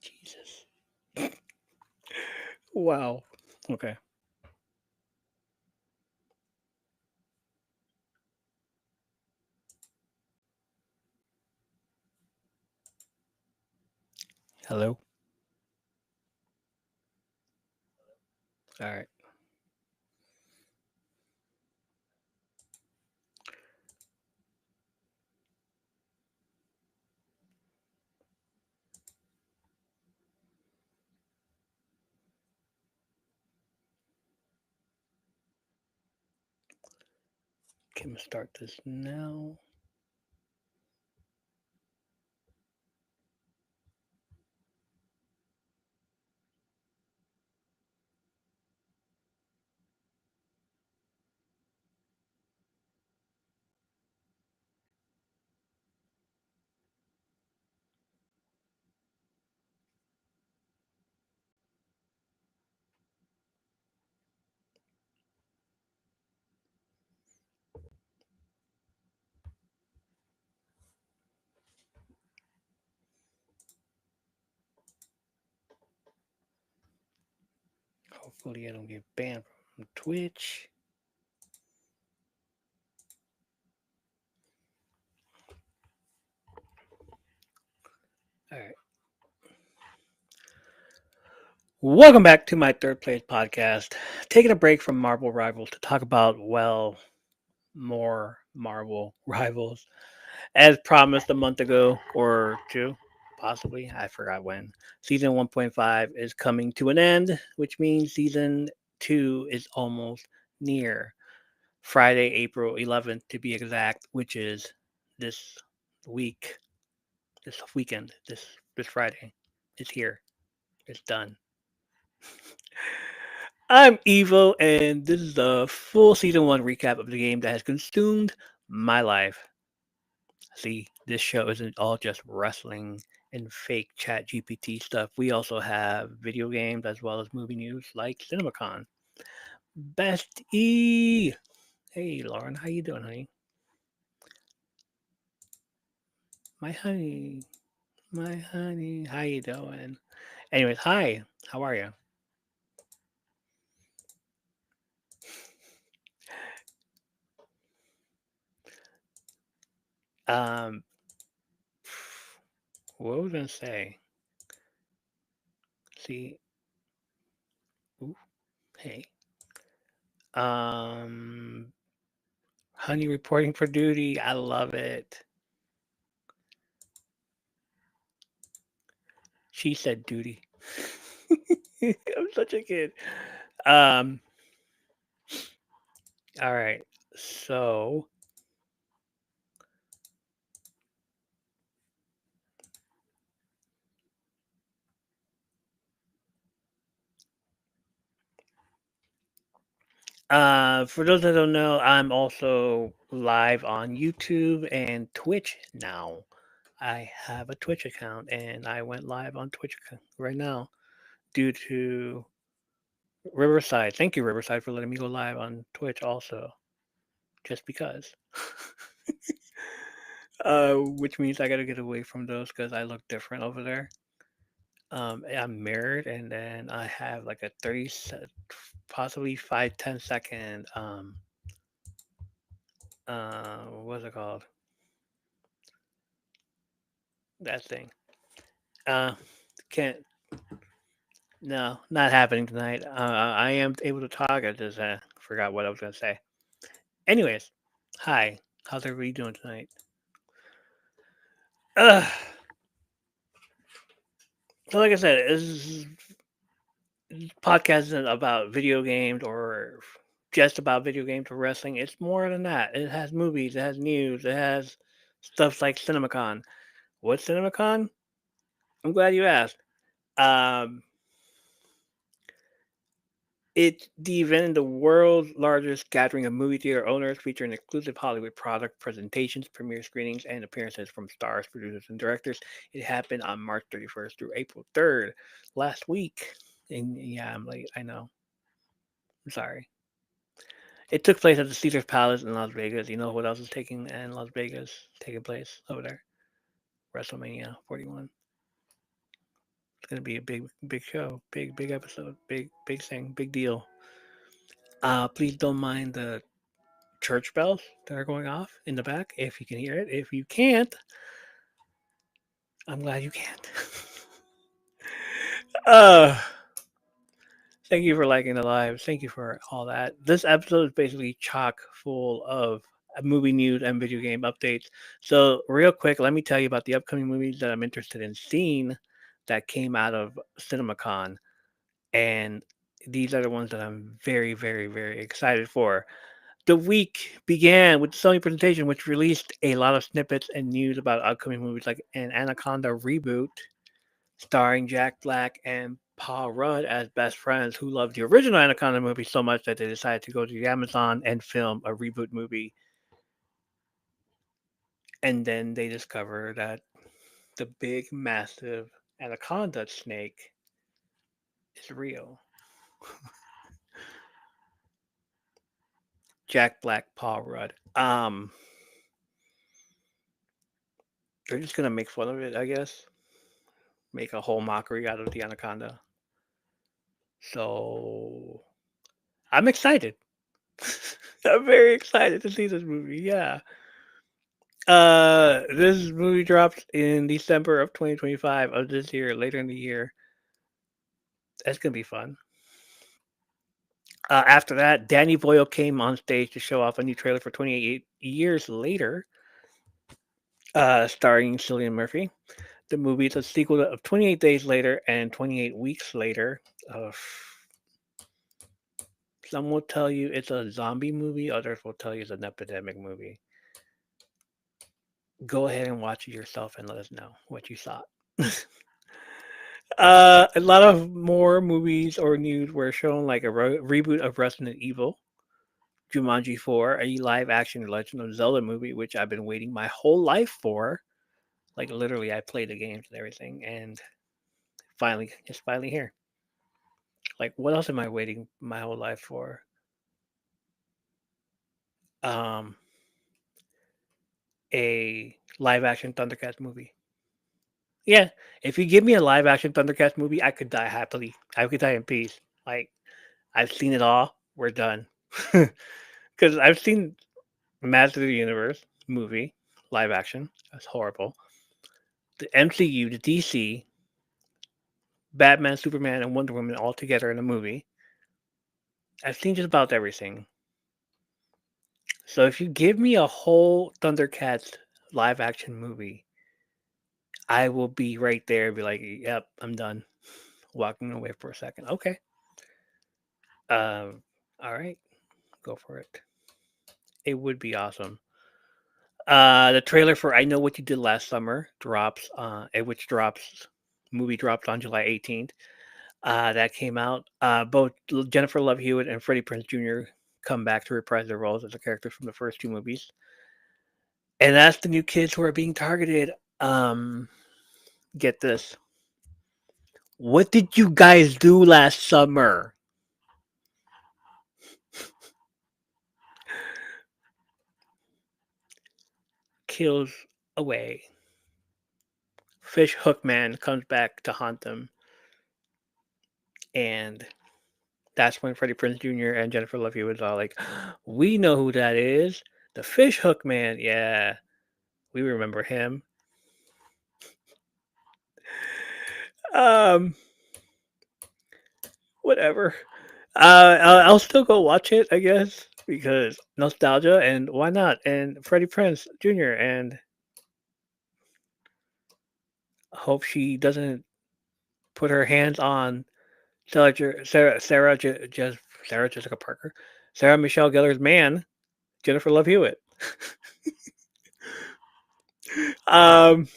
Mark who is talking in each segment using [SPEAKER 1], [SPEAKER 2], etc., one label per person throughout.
[SPEAKER 1] Jesus. Wow. Okay. Hello. All right. Can we start this now? Hopefully, I don't get banned from Twitch. All right. Welcome back to my third place podcast. Taking a break from Marvel Rivals to talk about, well, more Marvel Rivals. As promised a month ago or two, possibly, I forgot when. Season 1.5 is coming to an end, which means season 2 is almost near. Friday, April 11th to be exact, which is this week, this weekend, this Friday. It's here. It's done. I'm Evo, and this is the full season 1 recap of the game that has consumed my life. See, this show isn't all just wrestling and fake chat GPT stuff. We also have video games as well as movie news like CinemaCon. Best E. Hey Lauren, how you doing, honey? My honey. My honey. How you doing? Anyways, hi. How are you? Um what was I gonna say? See, ooh, hey. Um Honey reporting for duty. I love it. She said duty. I'm such a kid. Um, all right. So, for those that don't know, I'm also live on YouTube and Twitch now. I have a Twitch account and I went live on Twitch right now due to Riverside. Thank you, Riverside, for letting me go live on Twitch also, just because. Which means I gotta get away from those because I look different over there. I'm married, and then I have like a 30, possibly 5, 10 second, what's it called? That thing. Uh, can't. No, not happening tonight. I am able to talk. I just forgot what I was gonna say. Anyways, hi. How's everybody doing tonight? Uh, so like I said, this podcast isn't about video games or just about video games or wrestling. It's more than that. It has movies, it has news, it has stuff like CinemaCon. What's CinemaCon? I'm glad you asked. Um, it's the event in the world's largest gathering of movie theater owners featuring exclusive Hollywood product presentations, premiere screenings, and appearances from stars, producers, and directors. It happened on March 31st through April 3rd last week. And yeah, I'm late. I know. I'm sorry. It took place at the Caesars Palace in Las Vegas. You know what else is taking in Las Vegas? Taking place over there? WrestleMania 41. It's gonna be a big show, big episode, big thing, big deal. Please don't mind the church bells that are going off in the back if you can hear it. If you can't, I'm glad you can't. uh, Thank you for liking the live. Thank you for all that. This episode is basically chock full of movie news and video game updates. So, real quick, let me tell you about the upcoming movies that I'm interested in seeing that came out of CinemaCon. And these are the ones that I'm very excited for. The week began with the Sony presentation, which released a lot of snippets and news about upcoming movies like an Anaconda reboot starring Jack Black and Paul Rudd as best friends who loved the original Anaconda movie so much that they decided to go to the Amazon and film a reboot movie. And then they discover that the big, massive Anaconda snake is real. Jack Black, Paul Rudd. They're just gonna make fun of it, I guess. Make a whole mockery out of the Anaconda. So I'm excited. I'm very excited to see this movie. Yeah. This movie drops in December of 2025 of this year, later in the year. That's gonna be fun. After that, Danny Boyle came on stage to show off a new trailer for 28 years later, starring Cillian Murphy. The movie is a sequel of 28 Days Later and 28 Weeks Later. Some will tell you it's a zombie movie, others will tell you it's an epidemic movie. Go ahead and watch it yourself and let us know what you thought. A lot of more movies or news were shown, like a reboot of Resident Evil, Jumanji 4, a live action Legend of Zelda movie, which I've been waiting my whole life for. Like, literally, I played the games and everything, and it's finally here. Like, what else am I waiting my whole life for? Um, a live action Thundercats movie. Yeah, if you give me a live action Thundercats movie, I could die happily. I could die in peace. Like, I've seen it all. We're done. Because I've seen Master of the Universe movie, live action. That's horrible. The MCU, the DC, Batman, Superman, and Wonder Woman all together in a movie. I've seen just about everything. So if you give me a whole Thundercats live action movie, I will be right there and be like, yep, I'm done. Walking away for a second. Okay. All right. Go for it. It would be awesome. The trailer for I Know What You Did Last Summer drops, which drops, movie drops on July 18th. That came out. Both Jennifer Love Hewitt and Freddie Prinze Jr. come back to reprise their roles as the characters from the first two movies. And that's the new kids who are being targeted. Um, get this. What did you guys do last summer? Kills away. Fish Hook Man comes back to haunt them. And that's when Freddie Prinze Jr. and Jennifer Love Hewitt was all like, we know who that is. The Fish Hook Man. Yeah, we remember him. Um, Whatever. I'll still go watch it, I guess, because nostalgia and why not? And Freddie Prinze Jr. and hope she doesn't put her hands on Sarah Jessica Parker, Sarah Michelle Gellar's man, Jennifer Love Hewitt. um,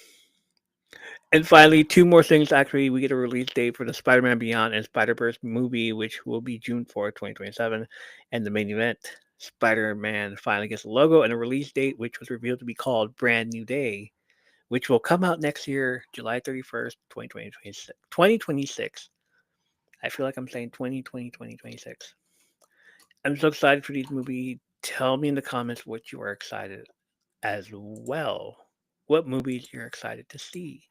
[SPEAKER 1] and finally, two more things. Actually, we get a release date for the Spider-Man Beyond and Spider-Verse movie, which will be June 4th, 2027, and the main event. Spider-Man finally gets a logo and a release date, which was revealed to be called Brand New Day, which will come out next year, July 31st, 2026. I feel like I'm saying 2020, 2026. I'm so excited for these movies. Tell me in the comments what you are excited as well. What movies you're excited to see.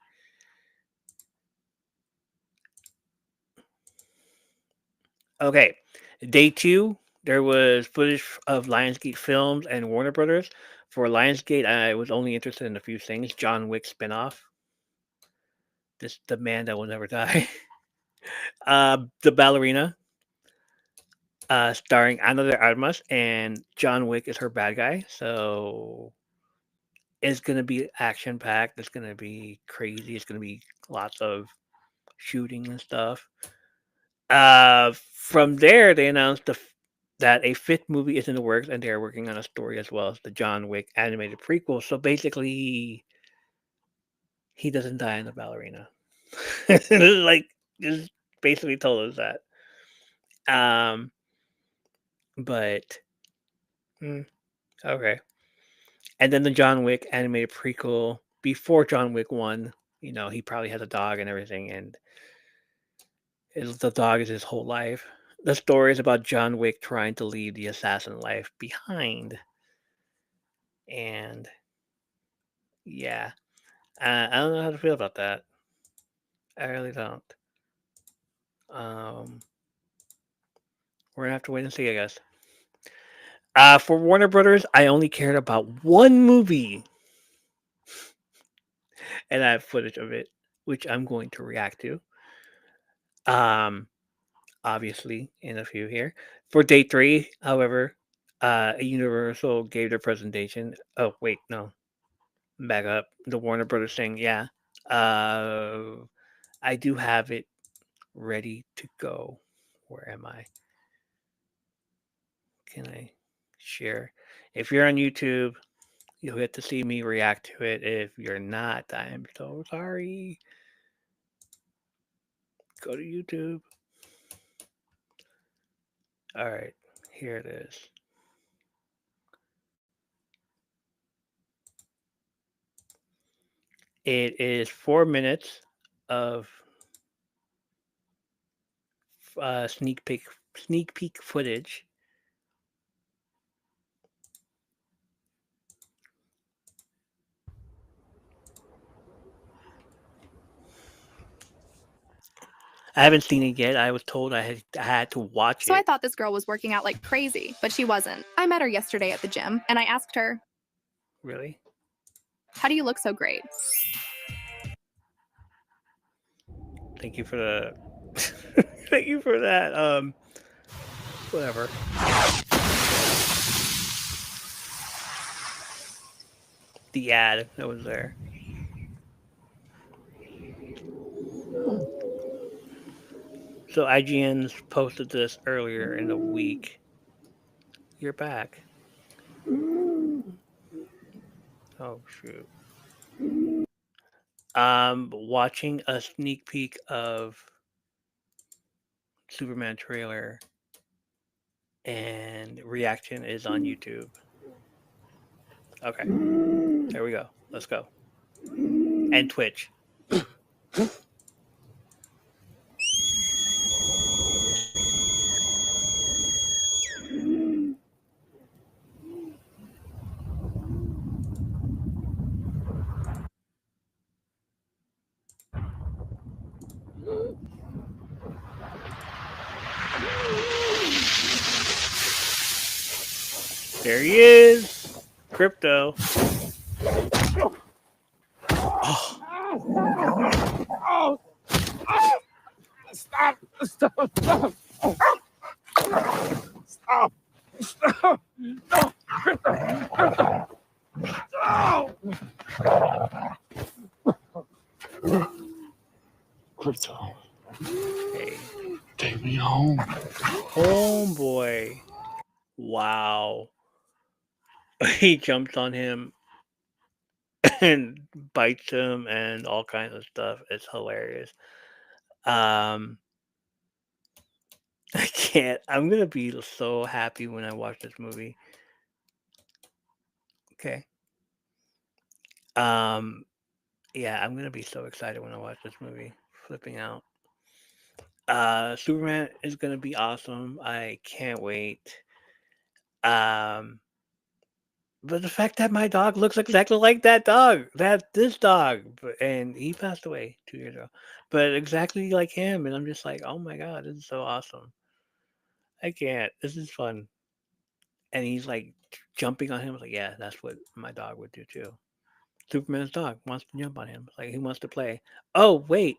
[SPEAKER 1] Okay, day two, there was footage of Lionsgate Films and Warner Brothers. For Lionsgate, I was only interested in a few things. John Wick spinoff, this the man that will never die. The ballerina, starring Ana de Armas, and John Wick is her bad guy. So it's gonna be action packed. It's gonna be crazy. It's gonna be lots of shooting and stuff. From there, they announced that a fifth movie is in the works, and they're working on a story as well as the John Wick animated prequel. So basically, he doesn't die in the ballerina. Like, just basically told us that. Um, but mm, okay. And then the John Wick animated prequel before John Wick 1, he probably has a dog and everything, and the dog is his whole life. The story is about John Wick trying to leave the assassin life behind. And yeah, I don't know how to feel about that. I really don't. Um, we're gonna have to wait and see, I guess. For Warner Brothers, I only cared about one movie, and I have footage of it, which I'm going to react to. Um, Obviously, in a few here. For day three, however, Universal gave their presentation. Oh, wait, no, back up. The Warner Brothers thing, yeah. Uh, I do have it ready to go. Where am I? Can I share? If you're on YouTube, you'll get to see me react to it. If you're not, I am so sorry. Go to YouTube. All right, here it is. It is 4 minutes of sneak peek footage. I haven't seen it yet. I was told I had to watch
[SPEAKER 2] So I
[SPEAKER 1] it.
[SPEAKER 2] thought this girl was working out like crazy, but she wasn't. I met her yesterday at the gym, and I asked her,
[SPEAKER 1] Really?
[SPEAKER 2] "How do you look so great?"
[SPEAKER 1] Thank you for the. Thank you for that. Whatever. The ad that was there. So IGN's posted this earlier in the week. You're back. Oh shoot. Watching a sneak peek of Superman trailer, and reaction is on YouTube. Okay, there we go. Let's go. And Twitch. There he is. Crypto. Oh,
[SPEAKER 3] Oh, stop, stop, stop, stop, stop, no, Crypto,
[SPEAKER 1] hey.
[SPEAKER 3] take me home.
[SPEAKER 1] Homeboy. Wow. He jumps on him and bites him and all kinds of stuff. It's hilarious. Um, I can't. I'm gonna be so happy when I watch this movie. Okay. Um, yeah, I'm gonna be so excited when I watch this movie. Flipping out. Superman is gonna be awesome. I can't wait. Um, but the fact that my dog looks exactly like that dog, this dog, and he passed away 2 years ago, but exactly like him, and I'm just like, oh my god, this is so awesome. I can't. This is fun. And he's like jumping on him. I was like, yeah, that's what my dog would do too. Superman's dog wants to jump on him. Like he wants to play. Oh, wait.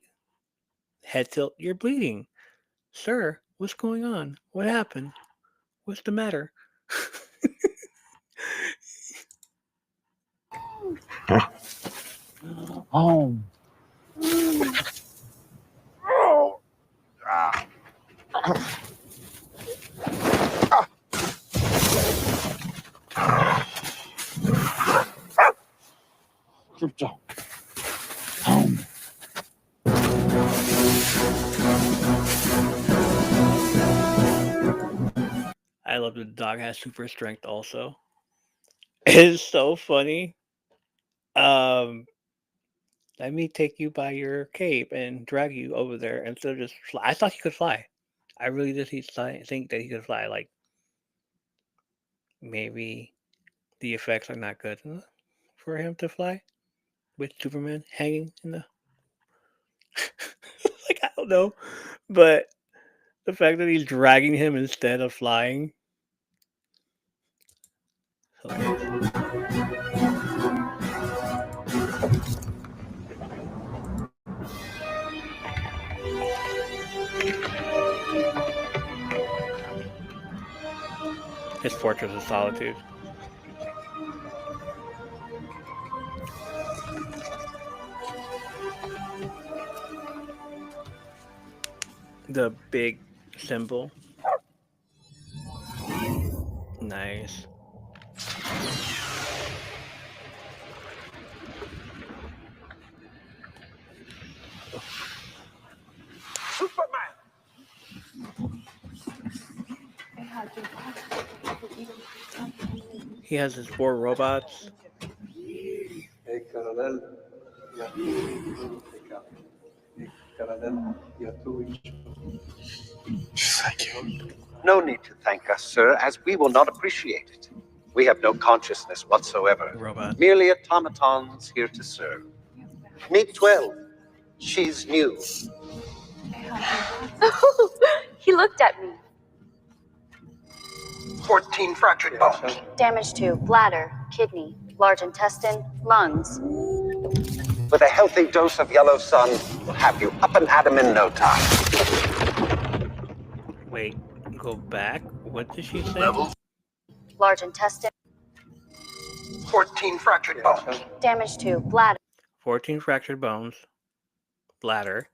[SPEAKER 1] Head tilt. You're bleeding. Sir, what's going on? What happened? What's the matter?
[SPEAKER 3] Home. Crypto. Home.
[SPEAKER 1] I love that the dog has super strength also. It's so funny. Um, Let me take you by your cape and drag you over there instead of just fly. I thought he could fly. I really did think that he could fly. Like maybe the effects are not good enough for him to fly with Superman hanging in the. Like I don't know, but the fact that he's dragging him instead of flying, hilarious. His Fortress of Solitude. The big symbol. Nice.
[SPEAKER 3] Superman.
[SPEAKER 1] He has his 4 robots.
[SPEAKER 3] Thank you.
[SPEAKER 4] No need to thank us, sir, as we will not appreciate it. We have no consciousness whatsoever,
[SPEAKER 1] Robot.
[SPEAKER 4] merely automatons here to serve. Meet 12. She's new.
[SPEAKER 5] He looked at me.
[SPEAKER 4] 14 fractured bones.
[SPEAKER 5] Damage to bladder, kidney, large intestine, lungs.
[SPEAKER 4] With a healthy dose of yellow sun, we'll have you up and at 'em in no time.
[SPEAKER 1] Wait, go back. What did she say?
[SPEAKER 4] Level
[SPEAKER 5] Large intestine,
[SPEAKER 4] 14 fractured bones.
[SPEAKER 5] damage to bladder,
[SPEAKER 1] 14 fractured bones, bladder,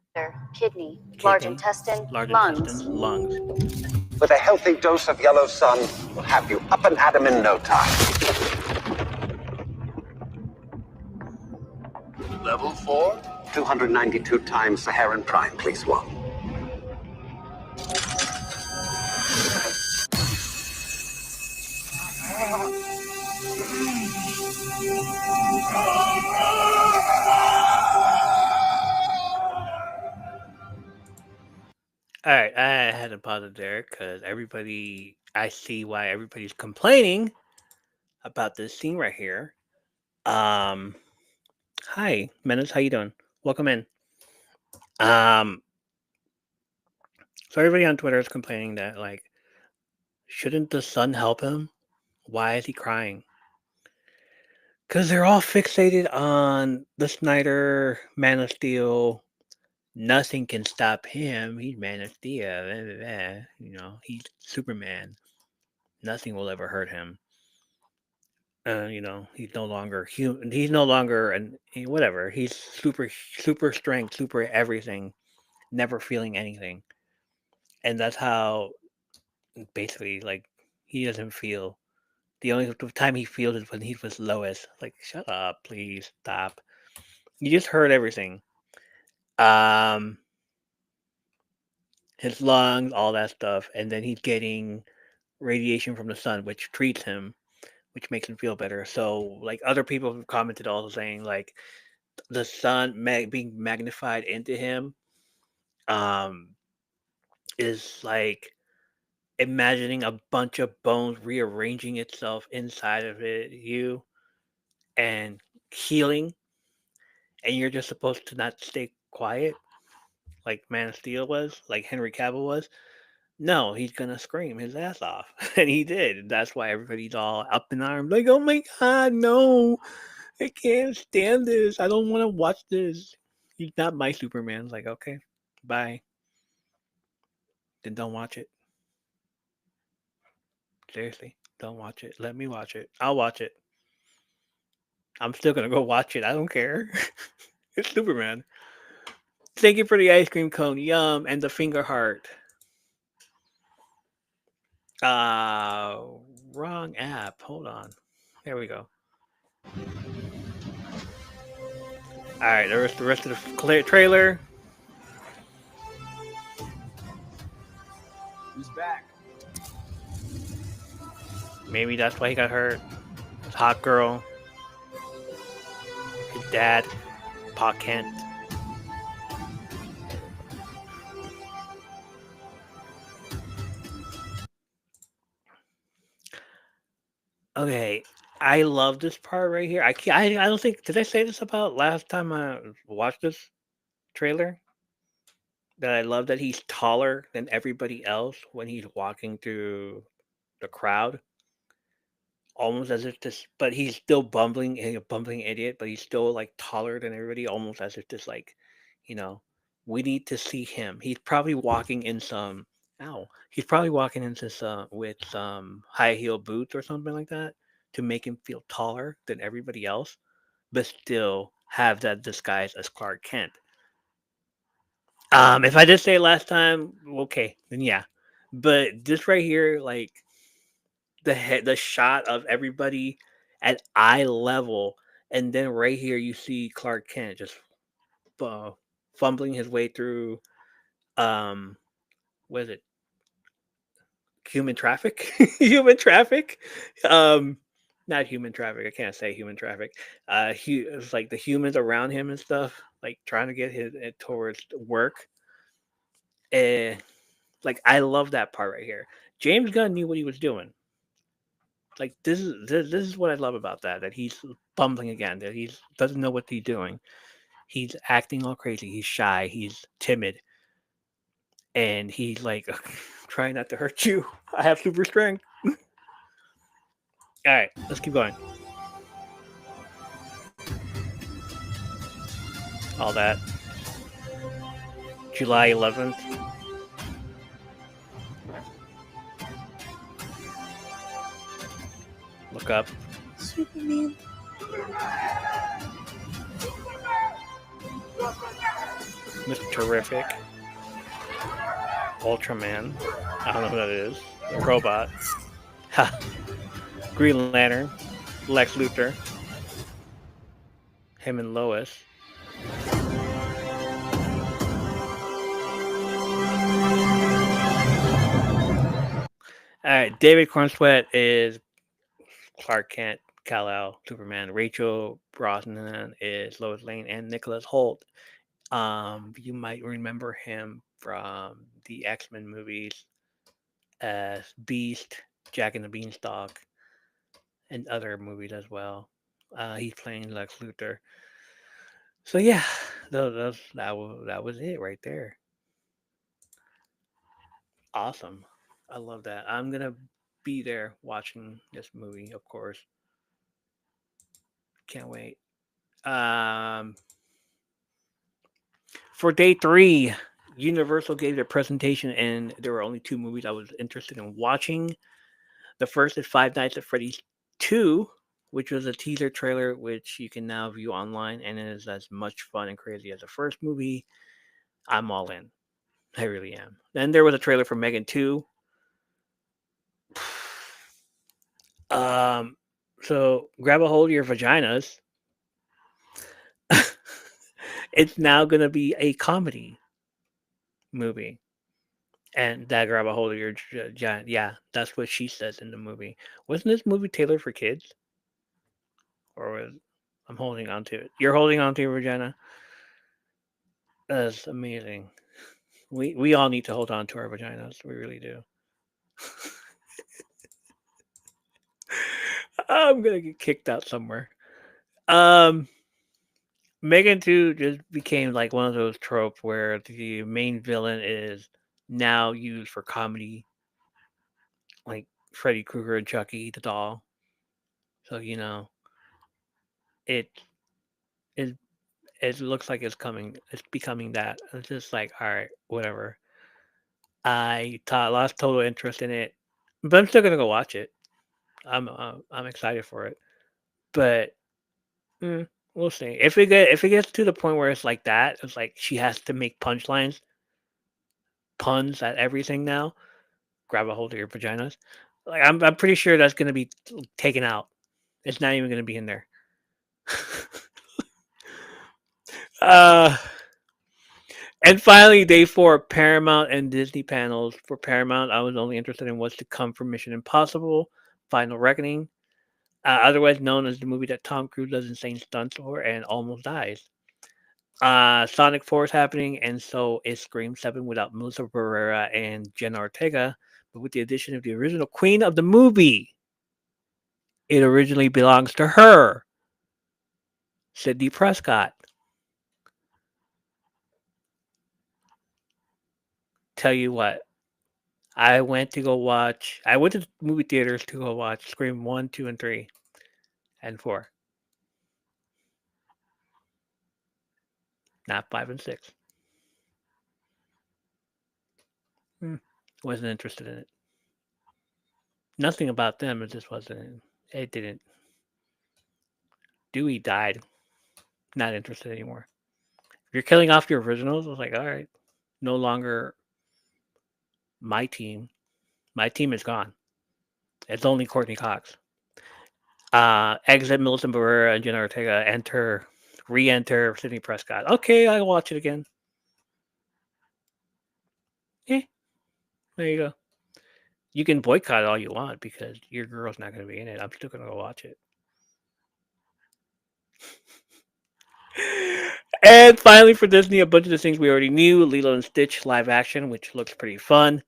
[SPEAKER 5] kidney, large
[SPEAKER 1] kidney,
[SPEAKER 5] intestine,
[SPEAKER 1] large
[SPEAKER 5] lungs.
[SPEAKER 1] intestines, lungs.
[SPEAKER 4] With a healthy dose of yellow sun, we'll have you up and at 'em in no time. Level 4? 292 times Saharan Prime, please, one.
[SPEAKER 1] All right, I had to pause it there because everybody, I see why everybody's complaining about this scene right here. Um, Hi, Menace, how you doing? Welcome in. Um, so everybody on Twitter is complaining that like, shouldn't the sun help him? Why is he crying? Because they're all fixated on the Snyder Man of Steel. Nothing can stop him. He's Man of Steel. Blah, blah, blah. You know, he's Superman. Nothing will ever hurt him. You know, he's no longer human. He's no longer whatever. He's super strength, super everything, never feeling anything, and that's how basically like he doesn't feel. The only time he feels is when he was lowest. Like, shut up, please stop. You just heard everything. Um, his lungs, all that stuff, and then he's getting radiation from the sun, which treats him, which makes him feel better. So, like other people have commented also saying like the sun being magnified into him um is like imagining a bunch of bones rearranging itself inside of you and healing, and you're just supposed to not stay quiet like Man of Steel was, like Henry Cavill was. No, he's gonna scream his ass off, and he did. That's why everybody's all up in arms, like, "Oh my god, no! I can't stand this. I don't want to watch this." He's not my Superman. It's like, okay, bye. Then don't watch it. Seriously, don't watch it. Let me watch it. I'll watch it. I'm still gonna go watch it. I don't care. It's Superman. Thank you for the ice cream cone. Yum, and the finger heart. Uh, wrong app. Hold on. There we go. All right, the rest of the trailer.
[SPEAKER 3] He's back.
[SPEAKER 1] Maybe that's why he got hurt. His hot girl. His dad. Pa Kent. Okay, I love this part right here. I don't think did I say this about last time I watched this trailer that I love that he's taller than everybody else when he's walking through the crowd, almost as if this, but he's still bumbling, a bumbling idiot, but he's still like taller than everybody, almost as if this like, you know, we need to see him. He's probably walking in some, ow, he's probably walking into some with some high heel boots or something like that to make him feel taller than everybody else, but still have that disguise as Clark Kent. If I did say it last time, okay, then yeah. But this right here, like the shot of everybody at eye level, and then right here you see Clark Kent just uh, fumbling his way through um what is it, human traffic, human traffic, um not human traffic, I can't say human traffic, it's like the humans around him and stuff, like trying to get it towards work. And like I love that part right here. James Gunn knew what he was doing. Like this is what I love about that he's bumbling again, that he doesn't know what he's doing. He's acting all crazy. He's shy. He's timid, and he's like trying not to hurt you. I have super strength. All right, let's keep going. All that. July 11th. Look up.
[SPEAKER 2] Superman.
[SPEAKER 1] Mr. Terrific. Ultraman. I don't know who that is. Robot. Ha. Green Lantern. Lex Luthor. Him and Lois. All right, David Cornsweet is Clark Kent, Kal-El, Superman. Rachel Brosnahan is Lois Lane, and Nicholas Hoult. You might remember him from the X-Men movies as Beast, Jack and the Beanstalk, and other movies as well. He's playing Lex Luthor. So yeah, that was it right there. Awesome. I love that. I'm gonna be there watching this movie, of course. Can't wait. Um, for day 3, Universal gave their presentation, and there were only 2 movies I was interested in watching. The first is Five Nights at Freddy's 2, which was a teaser trailer, which you can now view online, and it is as much fun and crazy as the first movie. I'm all in. I really am. Then there was a trailer for Megan 2. Um, so grab a hold of your vaginas. It's now going to be a comedy movie. And that grab a hold of your giant. Yeah, that's what she says in the movie. Wasn't this movie tailored for kids? Or was I'm holding on to it? You're holding on to your vagina? That's amazing. We all need to hold on to our vaginas. We really do. I'm gonna get kicked out somewhere. Um, Megan 2 just became like one of those tropes where the main villain is now used for comedy, like Freddy Krueger and Chucky the doll. So it it it looks like it's becoming that. It's just like, all right, whatever. Lost total interest in it, but I'm still gonna go watch it. I'm excited for it, but mm, we'll see. If it gets to the point where it's like that, it's like she has to make puns at everything now. Grab a hold of your vaginas. Like I'm pretty sure that's gonna be taken out. It's not even gonna be in there. uh And finally, day four, Paramount and Disney panels. For Paramount, I was only interested in what's to come for Mission Impossible, Final Reckoning, otherwise known as the movie that Tom Cruise does insane stunts for and almost dies. Sonic 4 is happening, and so is Scream 7 without Melissa Barrera and Jenna Ortega, but with the addition of the original queen of the movie. It originally belongs to her, Sidney Prescott. Tell you what, I went to go watch. I went to the movie theaters to go watch Scream 1, 2, and 3, and 4. Not 5 and 6. Hmm. Wasn't interested in it. Nothing about them. It just wasn't. It didn't. Dewey died. Not interested anymore. If you're killing off your originals, I was like, all right, no longer my team. My team is gone. It's only Courtney Cox. Exit Millicent Barrera and Jenna Ortega. Re-enter Sidney Prescott. Okay, I'll watch it again. Eh, there you go. You can boycott it all you want because your girl's not going to be in it. I'm still going to go watch it. And finally, for Disney, a bunch of the things we already knew: Lilo and Stitch live action, which looks pretty fun.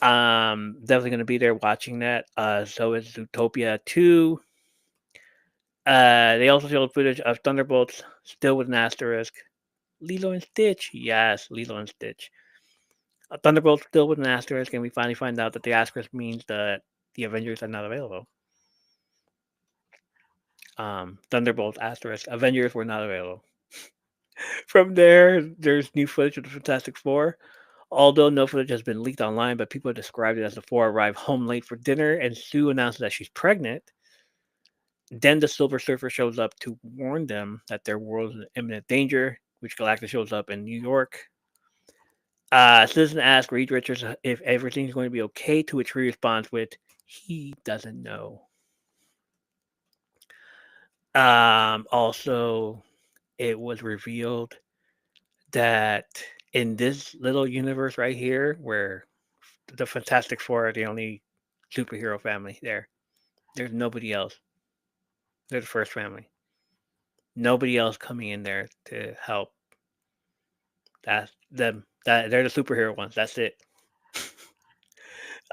[SPEAKER 1] Definitely going to be there watching that. So is Zootopia 2. They also showed footage of Thunderbolts, still with an asterisk. Lilo and Stitch, yes, Lilo and Stitch. Thunderbolts still with an asterisk, and we finally find out that the asterisk means that the Avengers are not available. Thunderbolts asterisk Avengers were not available. From there, there's new footage of the Fantastic Four. Although no footage has been leaked online, but people described it as the four arrive home late for dinner, and Sue announces that she's pregnant. Then the Silver Surfer shows up to warn them that their world is in imminent danger, which Galactus shows up in New York. Citizen asks Reed Richards if everything's going to be okay, to which he responds with, he doesn't know. Also, it was revealed that in this little universe right here, where the Fantastic Four are the only superhero family there's nobody else. They're the first family. Nobody else coming in there to help. That's them. They're the superhero ones. That's it.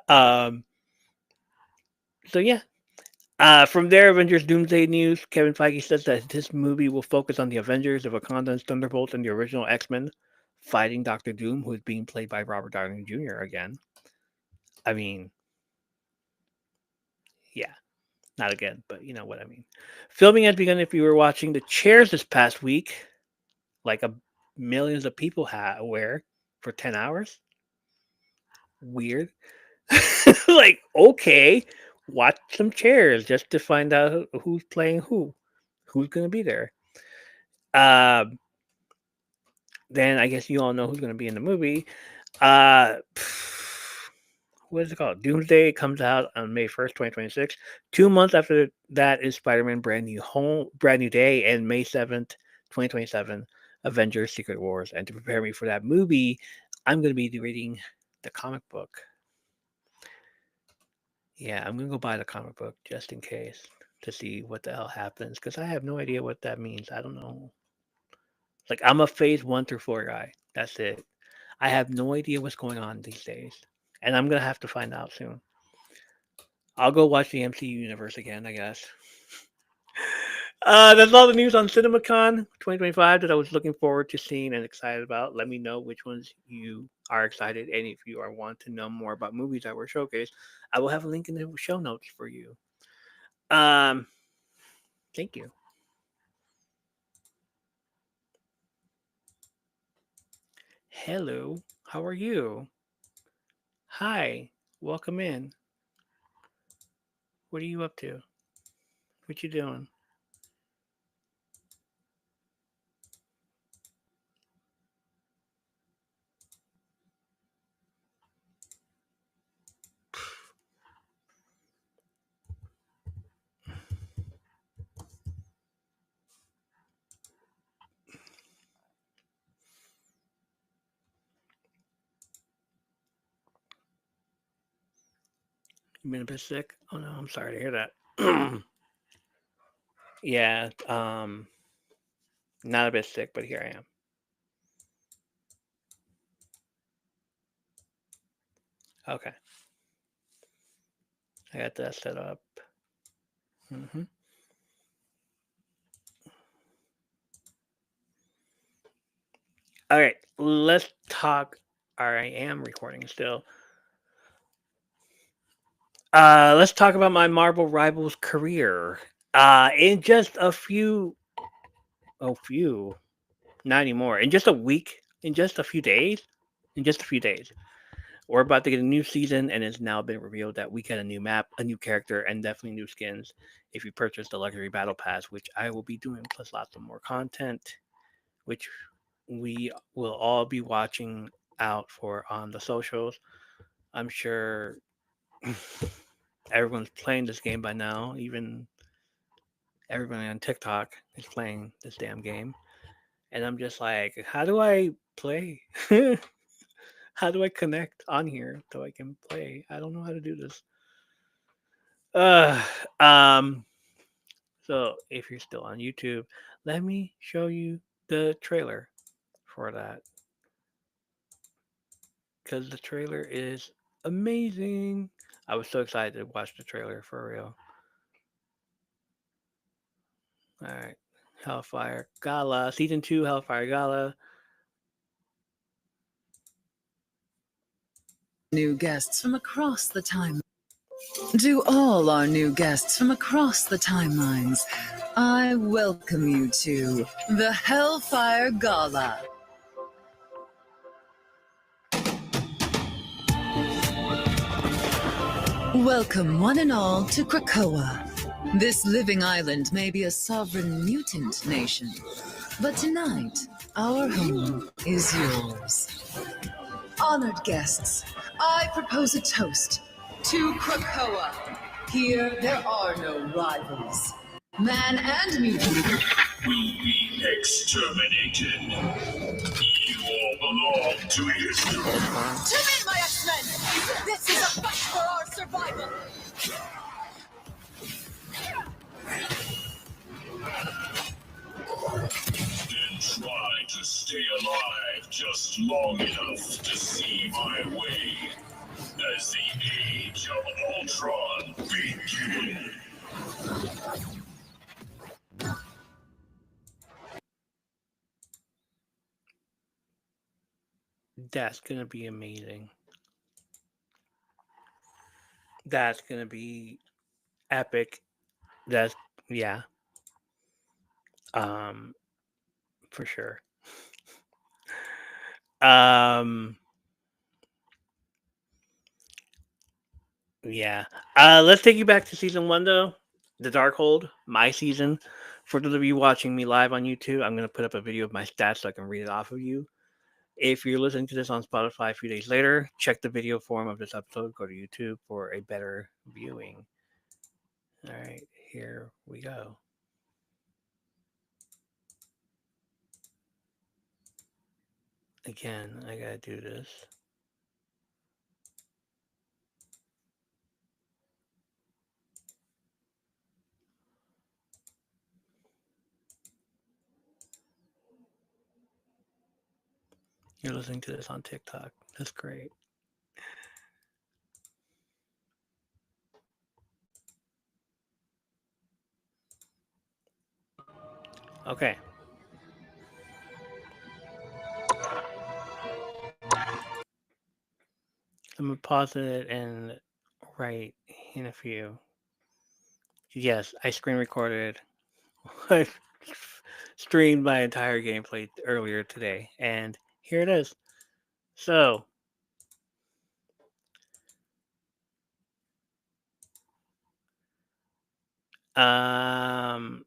[SPEAKER 1] um. So yeah. From there, Avengers Doomsday News. Kevin Feige says that this movie will focus on the Avengers, the Wakandans, Thunderbolts, and the original X-Men fighting Doctor Doom, who is being played by Robert Downey Jr. again. I mean, yeah, not again, but you know what I mean. Filming has begun. If you were watching The Chairs this past week, like millions of people were for 10 hours. Weird. Like, okay, watch some Chairs just to find out who's playing who's going to be there. Um, then I guess you all know who's going to be in the movie. Uh, what is it called? Doomsday comes out on May 1st, 2026. 2 months after that is Spider-Man Brand New Day, and May 7th, 2027, Avengers Secret Wars. And to prepare me for that movie, I'm going to be reading the comic book. Yeah, I'm going to go buy the comic book just in case to see what the hell happens, because I have no idea what that means. I don't know. Like, I'm a phase 1 through 4 guy. That's it. I have no idea what's going on these days. And I'm going to have to find out soon. I'll go watch the MCU universe again, I guess. That's all the news on CinemaCon 2025 that I was looking forward to seeing and excited about. Let me know which ones you are excited, and if you are want to know more about movies that were showcased, I will have a link in the show notes for you. Um, Thank you. Hello, how are you? Hi, welcome in. What are you up to? What you doing? You been a bit sick? Oh no, I'm sorry to hear that. Yeah, not a bit sick, but here I am. Okay, I got that set up. Hmm. All right, let's talk. I am recording still. Let's talk about my Marvel Rivals career. In just a few, not anymore. In just a week, in just a few days, in just a few days, we're about to get a new season, and it's now been revealed that we get a new map, a new character, and definitely new skins if you purchase the luxury battle pass, which I will be doing, plus lots of more content, which we will all be watching out for on the socials. I'm sure everyone's playing this game by now. Even everybody on TikTok is playing this damn game. And I'm just like, how do I play? How do I connect on here so I can play? I don't know how to do this. Uh, um, so if you're still on YouTube, let me show you the trailer for that because the trailer is amazing. I was so excited to watch the trailer for real. All right, Hellfire Gala, season 2, Hellfire Gala.
[SPEAKER 6] New guests from across the time. To all our new guests from across the timelines, I welcome you to the Hellfire Gala. Welcome one and all to Krakoa. This living island may be a sovereign mutant nation, but tonight, our home is yours. Honored guests, I propose a toast to Krakoa. Here, there are no rivals. Man and mutant
[SPEAKER 7] will be exterminated. You all belong to history.
[SPEAKER 6] To me, my X-Men! This is a fight for our survival!
[SPEAKER 7] Then try to stay alive just long enough to see my way as the Age of Ultron begins.
[SPEAKER 1] That's gonna be amazing. That's gonna be epic. That's yeah, um, for sure. Um, yeah. Let's take you back to season 1 though. The Darkhold, my season. For those of you watching me live on YouTube, I'm gonna put up a video of my stats so I can read it off of you. If you're listening to this on Spotify a few days later, check the video form of this episode. Go to YouTube for a better viewing. All right, here we go. Again, I gotta do this. You're listening to this on TikTok. That's great. Okay. I'm gonna pause it and write in a few. Yes, I screen recorded. I streamed my entire gameplay earlier today, and here it is. So, um,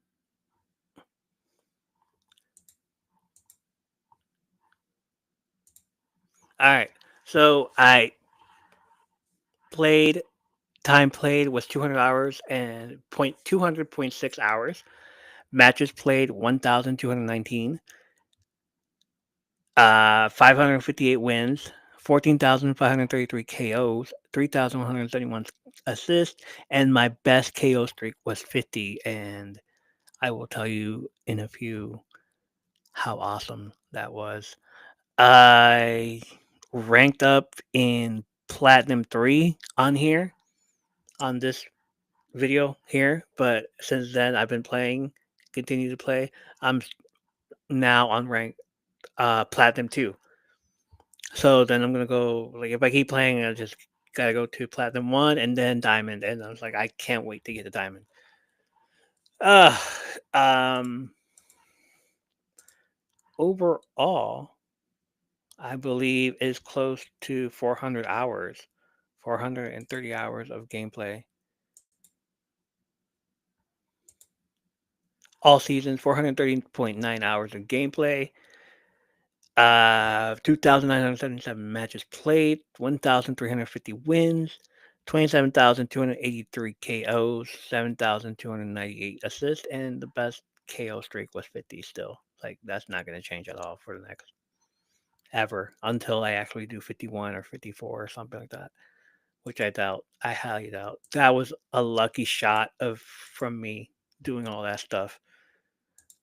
[SPEAKER 1] all right. So I played. Time played was 200 hours and 200.6 hours. Matches played 1,219. 558 wins, 14,533 KOs, 3,171 assists, and my best KO streak was 50. And I will tell you in a few how awesome that was. I ranked up in Platinum 3 on here, on this video here, but since then I've been playing, continue to play. I'm now on rank Platinum 2. So then I'm gonna go like if I keep playing, I just gotta go to Platinum 1 and then Diamond, and I was like, I can't wait to get to Diamond. Uh um Overall, I believe is close to 400 hours, 430 hours of gameplay. All seasons, 430.9 hours of gameplay. 2,977 matches played, 1,350 wins, 27,283 KOs, 7,298 assists, and the best KO streak was 50 still. Like, that's not going to change at all for the next ever until I actually do 51 or 54 or something like that, which I doubt. I highly doubt. That was a lucky shot of from me doing all that stuff.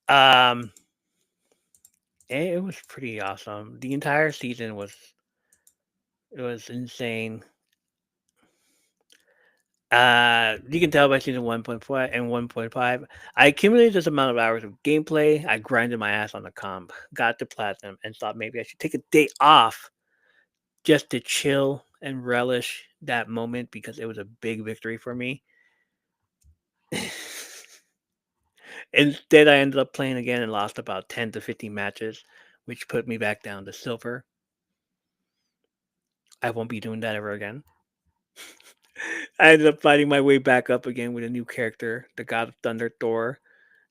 [SPEAKER 1] Um, it was pretty awesome. The entire season was it was insane. You can tell by season 1.4 and 1.5. I accumulated this amount of hours of gameplay. I grinded my ass on the comp, got to platinum, and thought maybe I should take a day off just to chill and relish that moment because it was a big victory for me. Instead, I ended up playing again and lost about 10 to 15 matches, which put me back down to silver. I won't be doing that ever again. I ended up fighting my way back up again with a new character, the God of Thunder, Thor.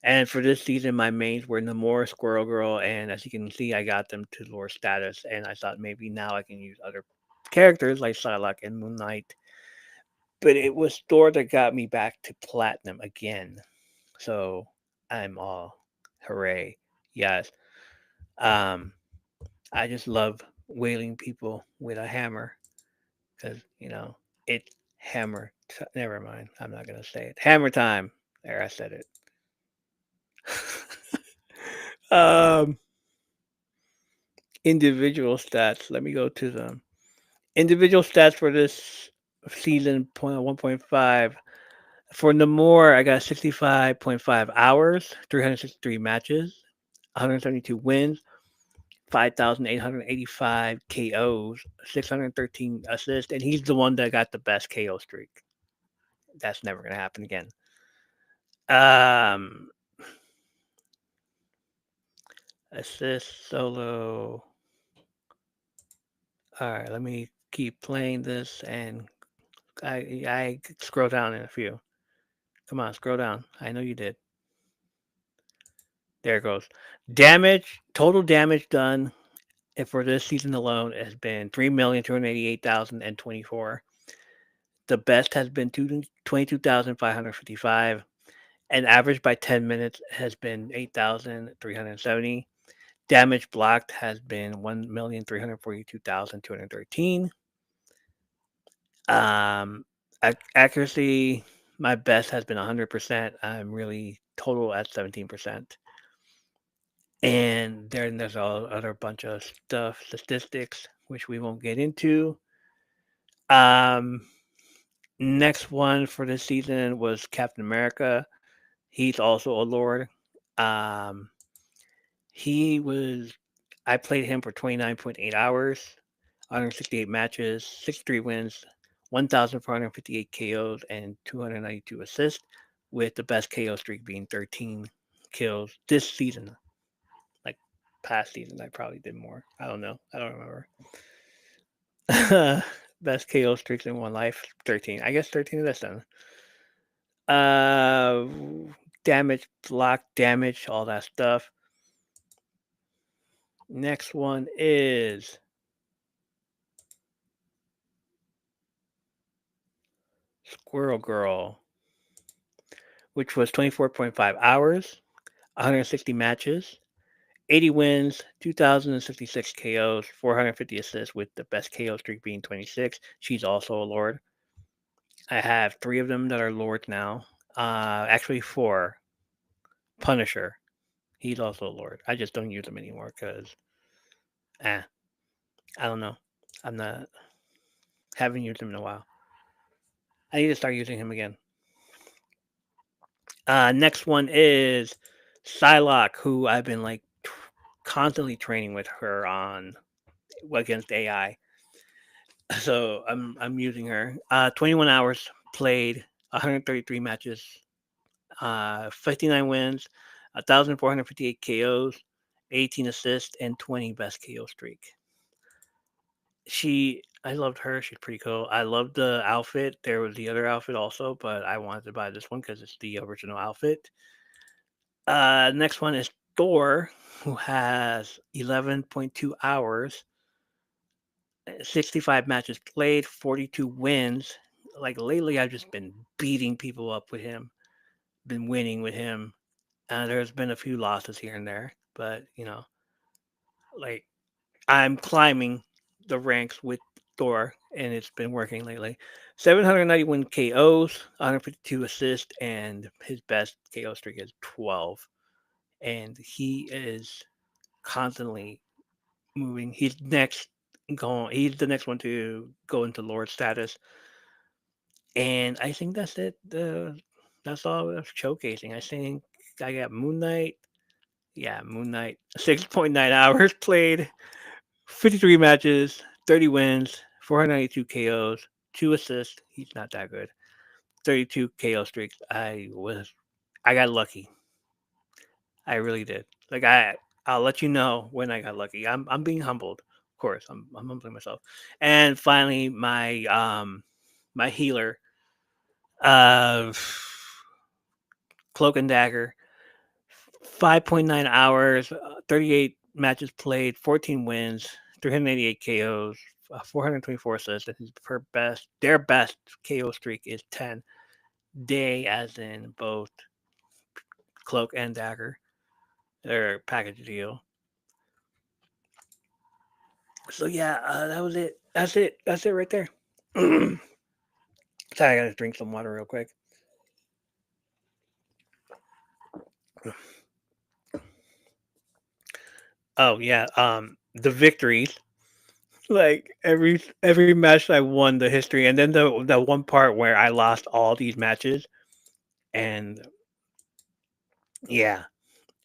[SPEAKER 1] And for this season, my mains were Namor, Squirrel Girl, and as you can see, I got them to lore status. And I thought maybe now I can use other characters like Psylocke and Moon Knight. But it was Thor that got me back to platinum again. So I'm all hooray. Yes. Um, I just love wailing people with a hammer because, it's hammer. Never mind. I'm not going to say it. Hammer time. There, I said it. um, Individual stats. Let me go to them. Individual stats for this season 1.5. For Namor, I got 65.5 hours, 363 matches, 172 wins, 5,885 KOs, 613 assists, and he's the one that got the best KO streak. That's never going to happen again. Um, Assist solo. All right, let me keep playing this, and I scroll down in a few. Come on, scroll down. I know you did. There it goes. Damage, total damage done for this season alone has been 3,288,024. The best has been 22,555. And average by 10 minutes has been 8,370. Damage blocked has been 1,342,213. Um, Accuracy, my best has been 100%. I'm really total at 17%. And then there's a other bunch of stuff, statistics, which we won't get into. Um, Next one for this season was Captain America. He's also a lord. He was. I played him for 29.8 hours, 168 matches, 63 wins, 1,458 KOs, and 292 assists, with the best KO streak being 13 kills this season. Like past season, I probably did more. I don't know. I don't remember. Best KO streaks in one life, 13. I guess 13 of this then. Uh, damage, block, damage, all that stuff. Next one is Squirrel Girl, which was 24.5 hours, 160 matches, 80 wins, 2,066 KOs, 450 assists, with the best KO streak being 26. She's also a Lord. I have 3 of them that are Lords now. Actually, 4. Punisher. He's also a Lord. I just don't use him anymore because, I don't know. I'm not, haven't used him in a while. I need to start using him again. Next one is Psylocke, who I've been like constantly training with her on against AI. So I'm using her. 21 hours played, 133 matches, 59 wins, 1,458 KOs, 18 assists, and 20 best KO streak. I loved her. She's pretty cool. I loved the outfit. There was the other outfit also, but I wanted to buy this one because it's the original outfit. Next one is Thor, who has 11.2 hours, 65 matches played, 42 wins. Like lately, I've just been beating people up with him, been winning with him. There's been a few losses here and there, but like I'm climbing the ranks with Thor, and it's been working lately. 791 KOs, 152 assists, and his best KO streak is 12. And he is constantly moving. He's the next one to go into Lord status. And I think that's it. That's all of showcasing. I think I got Moon Knight. Yeah, Moon Knight. 6.9 hours played, 53 matches, 30 wins, 492 KOs, 2 assists. He's not that good. 32 KO streaks. I got lucky. I really did. Like I'll let you know when I got lucky. I'm being humbled. Of course, I'm humbling myself. And finally my healer, uh Cloak and Dagger, 5.9 hours, 38 matches played, 14 wins, 388 KOs, 424 assists. And their best KO streak is 10. They, as in both Cloak and Dagger, their package deal. So yeah, that was it. That's it. That's it right there. Sorry, I gotta drink some water real quick. Oh yeah, the victories. Like every match I won the history, and then the one part where I lost all these matches, and yeah,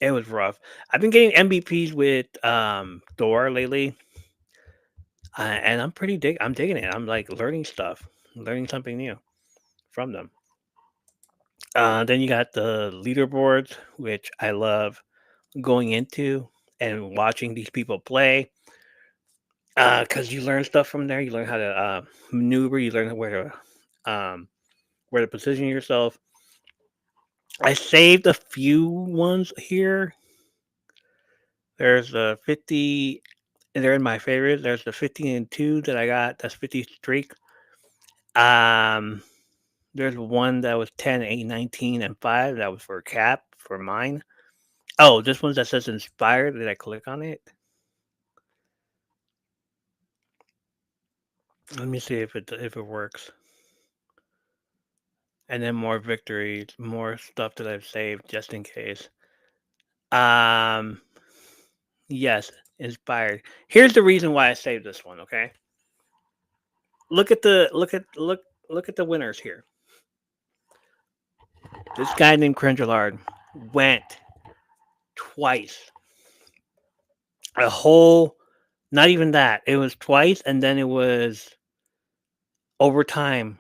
[SPEAKER 1] it was rough. I've been getting MVPs with Thor lately, and I'm digging it. I'm like learning stuff, learning something new from them. Then you got the leaderboards, which I love going into and watching these people play, because you learn stuff from there. You learn how to maneuver. You learn where to position yourself. I saved a few ones here. There's the 50. They're in my favorites. There's the 50 and 2 that I got. That's 50 streak. Um, there's one that was 10, 8, 19, and 5. That was for Cap for mine. Oh, this one that says inspired. Did I click on it? Let me see if it works. And then more victories, more stuff that I've saved just in case. Um, yes, inspired. Here's the reason why I saved this one. Okay, look at the winners here. This guy named Crengelard went twice. a whole, not even that. It was twice, and then it was overtime.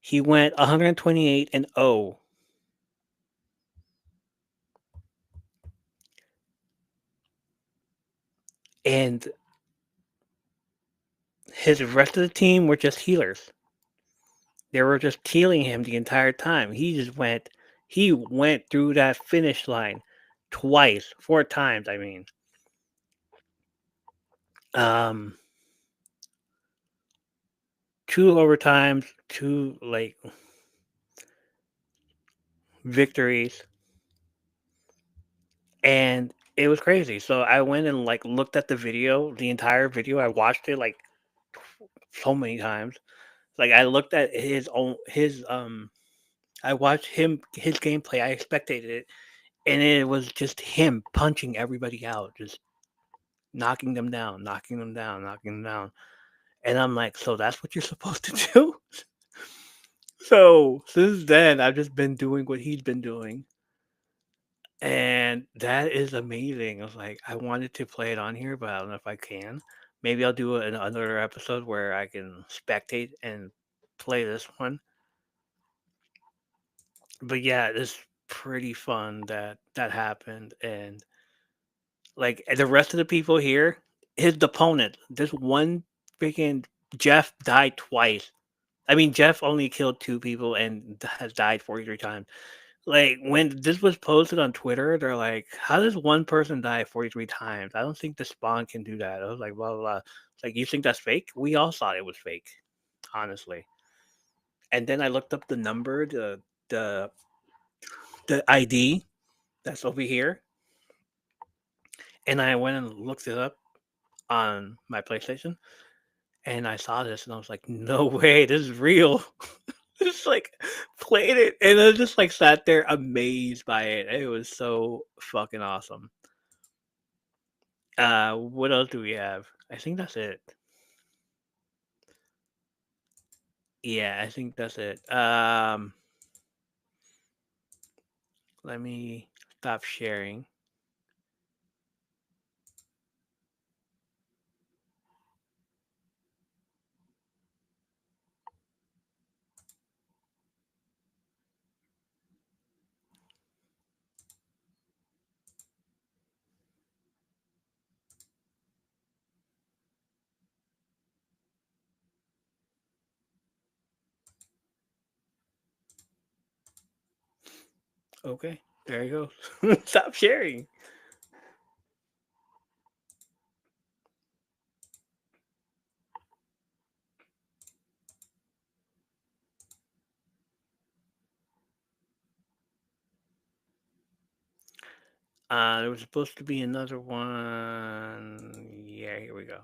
[SPEAKER 1] He went 128 and 0. And his rest of the team were just healers. They were just healing him the entire time. He went through that finish line twice, 4 times, I mean. Um, 2 overtimes, 2 victories, and it was crazy. So I went and looked at the video, the entire video. I watched it so many times. Like I looked at his I watched his gameplay. I expected it, and it was just him punching everybody out, just knocking them down, knocking them down, knocking them down. And I'm like, so that's what you're supposed to do? So since then, I've just been doing what he's been doing. And that is amazing. I was like, I wanted to play it on here, but I don't know if I can. Maybe I'll do another episode where I can spectate and play this one. But yeah, it's pretty fun that that happened. And the rest of the people here, his opponent, this one freaking Jeff died twice. I mean, Jeff only killed 2 people and has died 43 times. Like when this was posted on Twitter, they're like, "How does one person die 43 times? I don't think the spawn can do that." I was like, "Blah blah blah." It's like, you think that's fake? We all thought it was fake, honestly. And then I looked up the number, the the ID that's over here, and I went and looked it up on my PlayStation, and I saw this, and I was like, "No way, this is real." Just played it, and I just sat there amazed by it. It was so fucking awesome. What else do we have? I think that's it. Yeah, I think that's it. Let me stop sharing. Okay, there you go. Stop sharing. There was supposed to be another one. Yeah, here we go.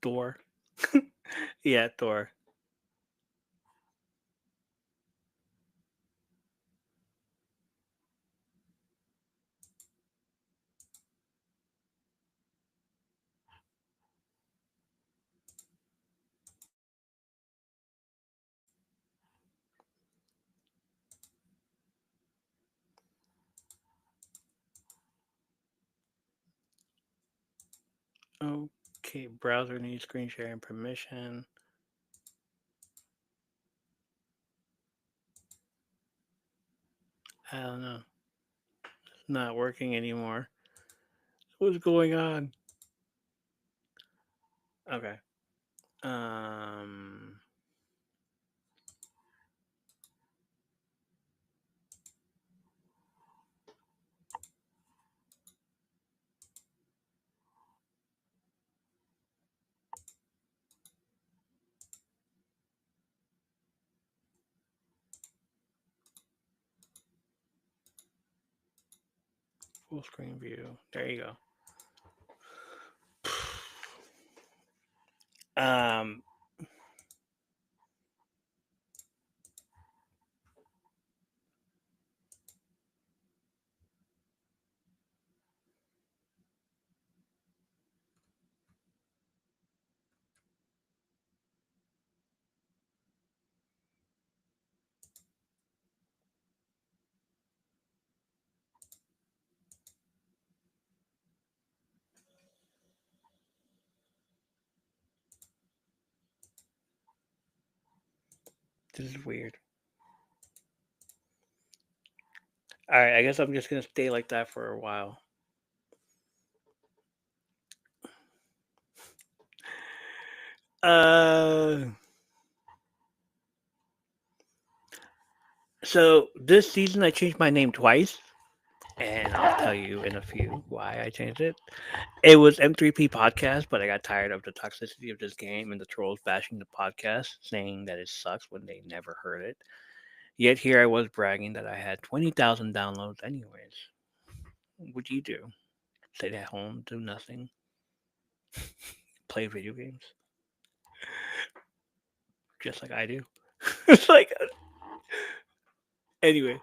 [SPEAKER 1] Thor. Yeah, Thor. Okay, browser needs screen sharing permission. I don't know. It's not working anymore. What's going on? Okay. Um, Full screen view. There you go. This is weird. All right, I guess I'm just gonna stay like that for a while. Uh, so this season I changed my name twice, and I'll tell you in a few why I changed it. It was M3P podcast, but I got tired of the toxicity of this game and the trolls bashing the podcast, saying that it sucks when they never heard it. Yet here I was bragging that I had 20,000 downloads anyways. What would you do? Sit at home, do nothing, play video games, just like I do. It's like, anyway.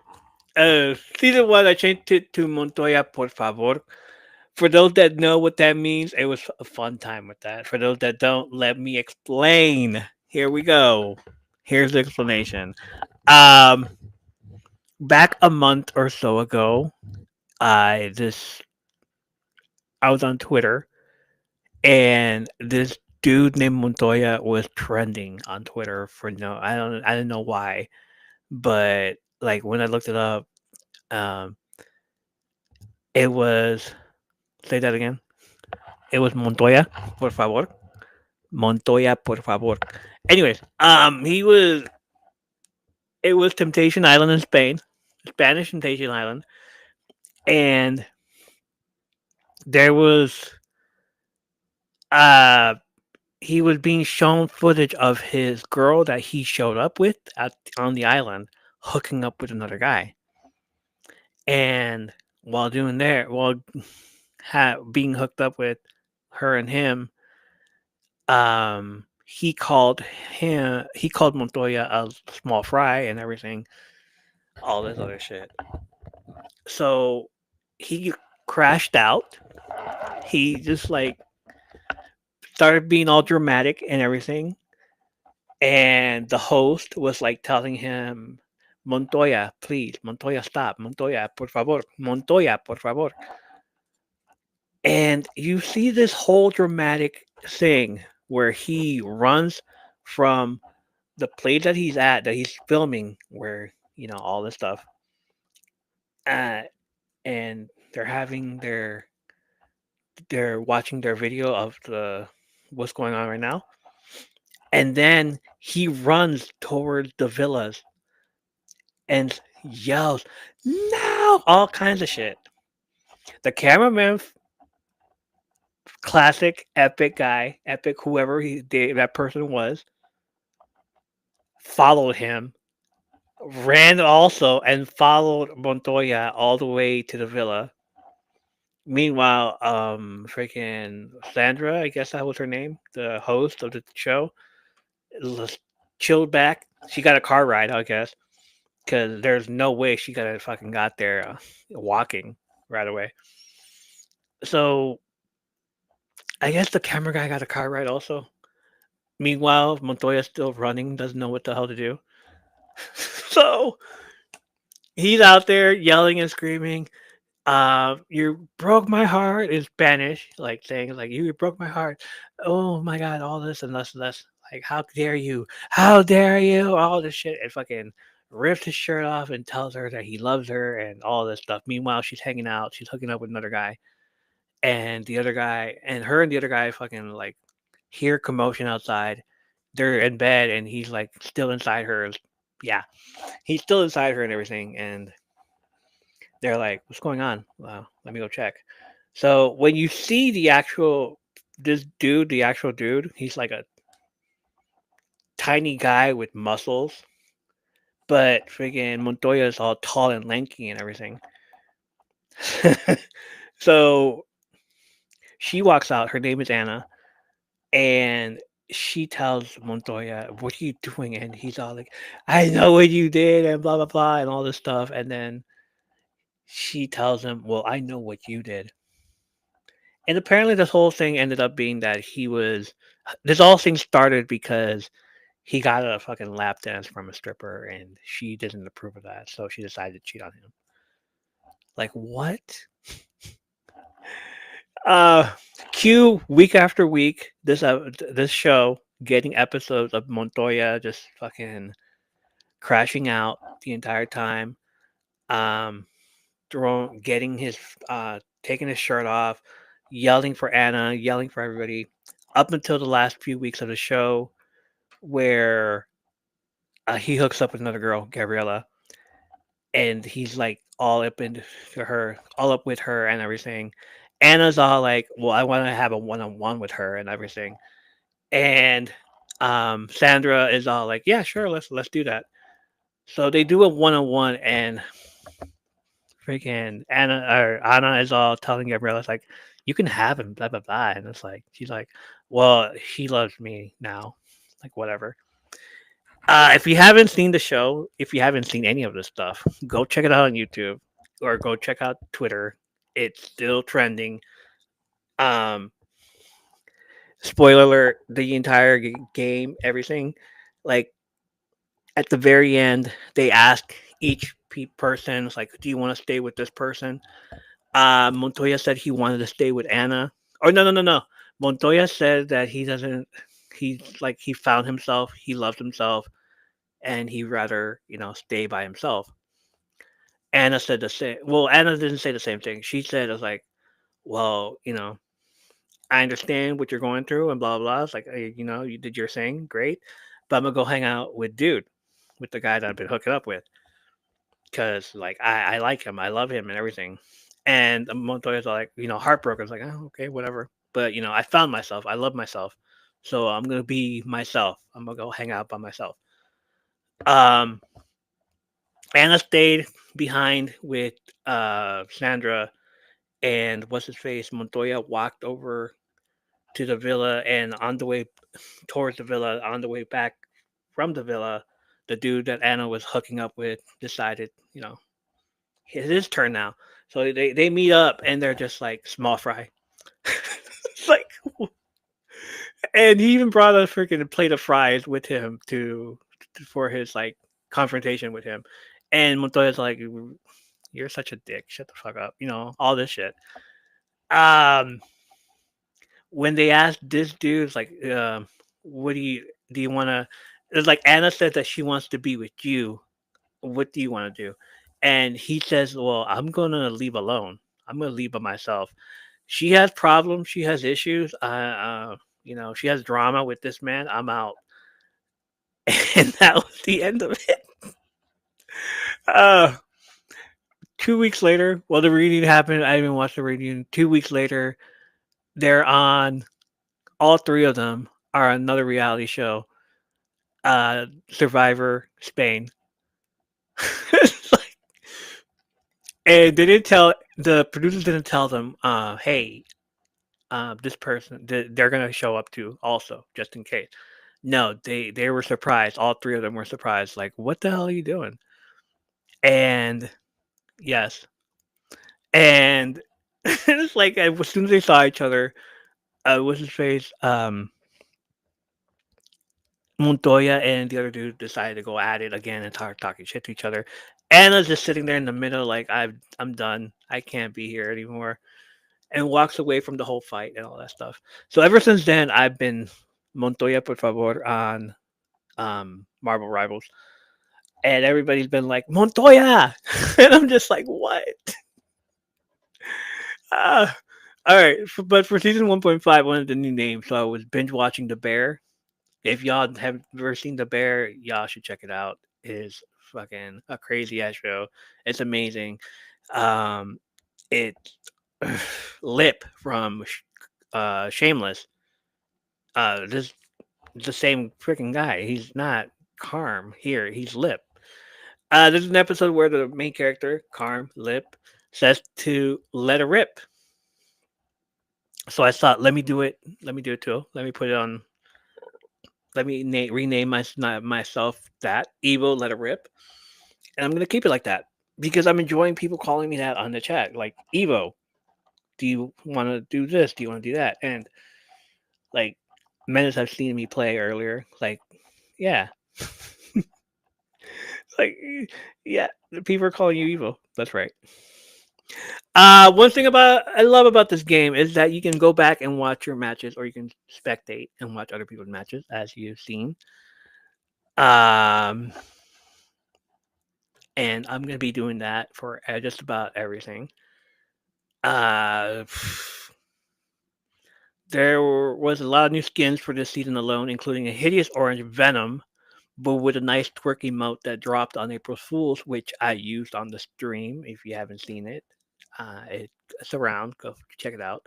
[SPEAKER 1] Season 1, I changed it to Montoya, por favor. For those that know what that means, it was a fun time with that. For those that don't, let me explain. Here we go. Here's the explanation. Um, Back a month or so ago, this I was on Twitter, and this dude named Montoya was trending on Twitter for I don't know why, but like when I looked it up, um, it was say that again. It was Montoya, por favor. Montoya, por favor. Anyways, he was. It was Temptation Island in Spain, Spanish Temptation Island, and there was uh he was being shown footage of his girl that he showed up with on the island hooking up with another guy. And while doing there, while being hooked up with her and him, he called Montoya a small fry and everything, all this other shit. So he crashed out. He just like started being all dramatic and everything. And the host was like telling him, Montoya, please, Montoya, stop, Montoya, por favor, Montoya, por favor. And you see this whole dramatic thing where he runs from the place that he's at, that he's filming, where, all this stuff. Uh, and they're watching their video of what's going on right now. And then he runs towards the villas and yells, "No!" All kinds of shit. The cameraman, classic, epic guy, epic whoever that person was, followed him, ran also, and followed Montoya all the way to the villa. Meanwhile, freaking Sandra, I guess that was her name, the host of the show, chilled back. She got a car ride, I guess, because there's no way she could have fucking got there walking right away. So I guess the camera guy got a car ride also. Meanwhile, Montoya's still running, doesn't know what the hell to do. So he's out there yelling and screaming. You broke my heart in Spanish, like saying like you broke my heart. Oh my god, all this and this and this. Like, how dare you? How dare you? All this shit, and fucking rips his shirt off and tells her that he loves her and all this stuff. Meanwhile, she's hanging out, she's hooking up with another guy, and the other guy and her and the other guy fucking like hear commotion outside. They're in bed and he's like still inside her. Yeah, he's still inside her and everything, and they're like, "What's going on?" Well, let me go check. So when you see the actual dude, he's like a tiny guy with muscles, but freaking Montoya is all tall and lanky and everything. So she walks out. Her name is Anna, and she tells Montoya, "What are you doing?" And he's all like, "I know what you did," and blah blah blah, and all this stuff. And then she tells him, "Well, I know what you did." And apparently, this whole thing ended up being that this all thing started because he got a fucking lap dance from a stripper, and she didn't approve of that, so she decided to cheat on him. Like, what? Uh, Q week after week, this show getting episodes of Montoya just fucking crashing out the entire time, um, getting his, taking his shirt off, yelling for Anna, yelling for everybody, up until the last few weeks of the show, where he hooks up with another girl, Gabriella, and he's like all up into her, all up with her and everything. Anna's all like, "Well, I want to have a one-on-one with her and everything," and Sandra is all like, "Yeah, sure, let's do that." So they do a one-on-one, and freaking Anna is all telling Gabriella, it's like, "You can have him, blah blah blah," and it's like she's like, "Well, he loves me now, like whatever." If you haven't seen the show, if you haven't seen any of this stuff, go check it out on YouTube or go check out Twitter. It's still trending. Um, Spoiler alert: the entire game, everything, like at the very end, they ask each person, it's like, "Do you want to stay with this person?" Montoya said he wanted to stay with Anna. Or no, no, no, no. Montoya said that he doesn't. He's like he found himself. He loved himself, and he'd rather stay by himself. Anna said the same. Well, Anna didn't say the same thing. She said it was like, well, I understand what you're going through and blah blah. It's like, hey, you did your thing, great, but I'm gonna go hang out with dude, with the guy that I've been hooking up with, because like I like him, I love him, and everything. And Montoya's like, heartbroken. It's like, oh, okay, whatever. But I found myself. I love myself, so I'm gonna be myself. I'm gonna go hang out by myself. Um, Anna stayed behind with Sandra, and what's his face Montoya walked over to the villa, and on the way towards the villa, on the way back from the villa, the dude that Anna was hooking up with decided, it's his turn now. So they meet up, and they're just like small fry. It's like, and he even brought a freaking plate of fries with him for his like confrontation with him. And Montoya's like, "You're such a dick. Shut the fuck up." All this shit. Um, when they asked this dude, it's like, "What do you want to?" It's like Anna said that she wants to be with you. What do you want to do? And he says, "Well, I'm gonna leave alone. I'm gonna leave by myself." She has problems. She has issues. She has drama with this man. I'm out. And that was the end of it. Uh, 2 weeks later, well, the reading happened. I didn't watch the reading. 2 weeks later, they're on. All three of them are on another reality show. Survivor Spain. It's like, and they didn't tell the producers didn't tell them, hey, this person they're gonna show up to also, just in case. No, they were surprised. All three of them were surprised. Like, what the hell are you doing? And yes, and it's like as soon as they saw each other, what's his face? Montoya and the other dude decided to go at it again and talking shit to each other. Anna's just sitting there in the middle, like I'm done. I can't be here anymore, and walks away from the whole fight and all that stuff. So ever since then, I've been Montoya por favor on Marvel Rivals, and everybody's been like Montoya, and I'm just like, what? Uh, all right, but for season 1.5, I wanted the new name, so I was binge watching The Bear. If y'all have ever seen The Bear, y'all should check it out. It is fucking a crazy ass show. It's amazing. Um, it Lip from Shameless. This the same freaking guy. He's not Carm here. He's Lip. There's an episode where the main character, Carm Lip, says to let it rip. So I thought, let me do it. Let me do it too. Let me put it on. Let me rename myself that evil. Let it rip, and I'm gonna keep it like that because I'm enjoying people calling me that on the chat. Like, Evo, do you want to do this? Do you want to do that? And like, Menace have seen me play earlier. Like, yeah, like, yeah, people are calling you evil. That's right. One thing I love about this game is that you can go back and watch your matches, or you can spectate and watch other people's matches, as you've seen. Um, and I'm going to be doing that for just about everything. Uh, was a lot of new skins for this season alone, including a hideous orange Venom, but with a nice twerk emote that dropped on April Fool's, which I used on the stream. If you haven't seen it, it's around. Go check it out.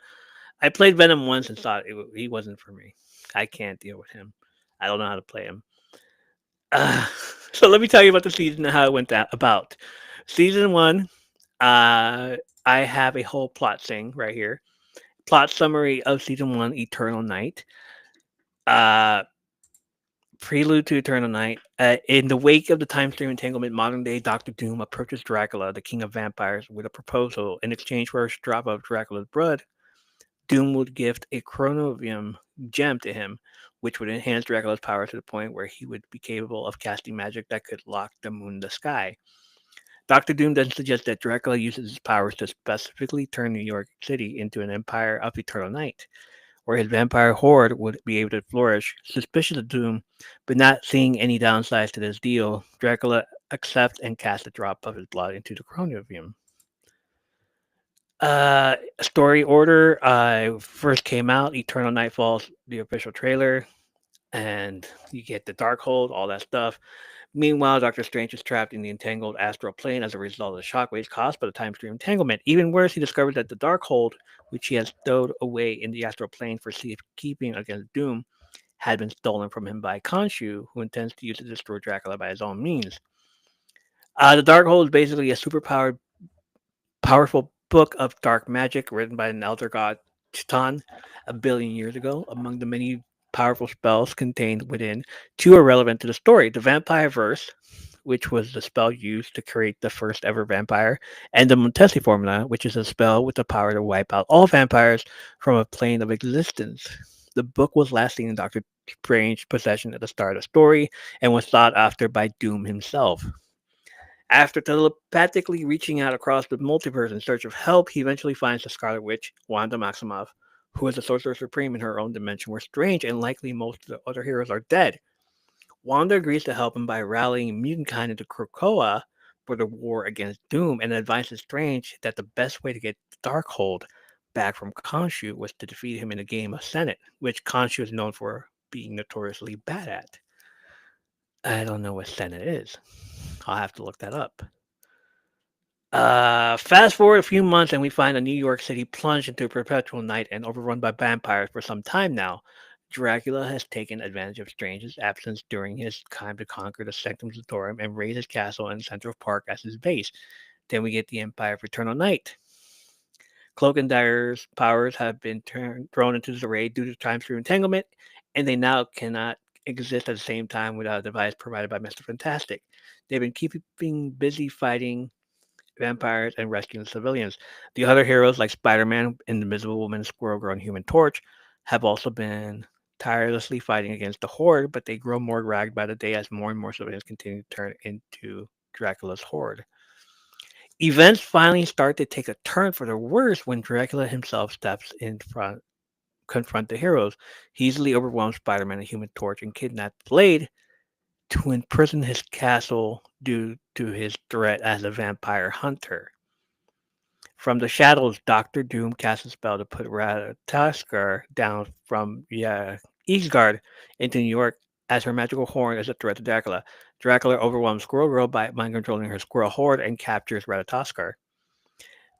[SPEAKER 1] I played Venom once and thought he wasn't for me. I can't deal with him. I don't know how to play him. Uh, so let me tell you about the season and how it went about. Season one, uh, I have a whole plot thing right here. Plot summary of season one, Eternal Night. Uh, Prelude to Eternal Night. In the wake of the time stream entanglement, modern day Doctor Doom approaches Dracula, the king of vampires, with a proposal. In exchange for a drop of Dracula's blood, Doom would gift a chronovium gem to him, which would enhance Dracula's power to the point where he would be capable of casting magic that could lock the moon in the sky. Dr. Doom then suggests that Dracula uses his powers to specifically turn New York City into an empire of eternal night, where his vampire horde would be able to flourish. Suspicious of Doom, but not seeing any downsides to this deal, Dracula accepts and casts a drop of his blood into the chronovium. Story order. First came out Eternal Nightfall's the official trailer, and you get the Darkhold, all that stuff. Meanwhile, Doctor Strange is trapped in the entangled astral plane as a result of the shockwaves caused by the time stream entanglement. Even worse, he discovers that the Darkhold, which he has stowed away in the astral plane for safekeeping against Doom, had been stolen from him by Khonshu, who intends to use it to destroy Dracula by his own means. The Darkhold is basically a superpowered powerful book of dark magic written by an elder god Chiton a billion years ago. Among the many powerful spells contained within, two are relevant to the story: the Vampire Verse, which was the spell used to create the first ever vampire, and the Montesi Formula, which is a spell with the power to wipe out all vampires from a plane of existence. The book was last seen in Doctor Strange's possession at the start of the story and was sought after by Doom himself. After telepathically reaching out across the multiverse in search of help, he eventually finds the Scarlet Witch, Wanda Maximoff, who is the Sorcerer Supreme in her own dimension where Strange and likely most of the other heroes are dead. Wanda agrees to help him by rallying mutantkind into Krakoa for the war against Doom and advises Strange that the best way to get Darkhold back from Khonshu was to defeat him in a game of Senate, which Khonshu is known for being notoriously bad at. I don't know what Senate is. I'll have to look that up. Fast forward a few months, and we find a New York City plunged into perpetual night and overrun by vampires for some time now. Dracula has taken advantage of Strange's absence during his time to conquer the Sanctum Sanctorum and raise his castle in Central Park as his base. Then we get the Empire of Eternal Night. Cloak and Daggers powers have been thrown into disarray due to time through entanglement, and they now cannot exist at the same time without a device provided by Mr. Fantastic. They've been keeping busy fighting vampires and rescuing civilians. The other heroes like Spider-Man, Invisible Woman, Squirrel Girl, and Human Torch have also been tirelessly fighting against the Horde, but they grow more ragged by the day as more and more civilians continue to turn into Dracula's Horde. Events finally start to take a turn for the worse when Dracula himself steps in front, confront the heroes. He easily overwhelms Spider-Man and Human Torch and kidnaps Blade to imprison his castle due to his threat as a vampire hunter. From the shadows, Doctor Doom casts a spell to put Ratataskar down from Eastgard into New York as her magical horn is a threat to Dracula. Dracula overwhelms Squirrel Girl by mind controlling her squirrel horde and captures Ratataskar.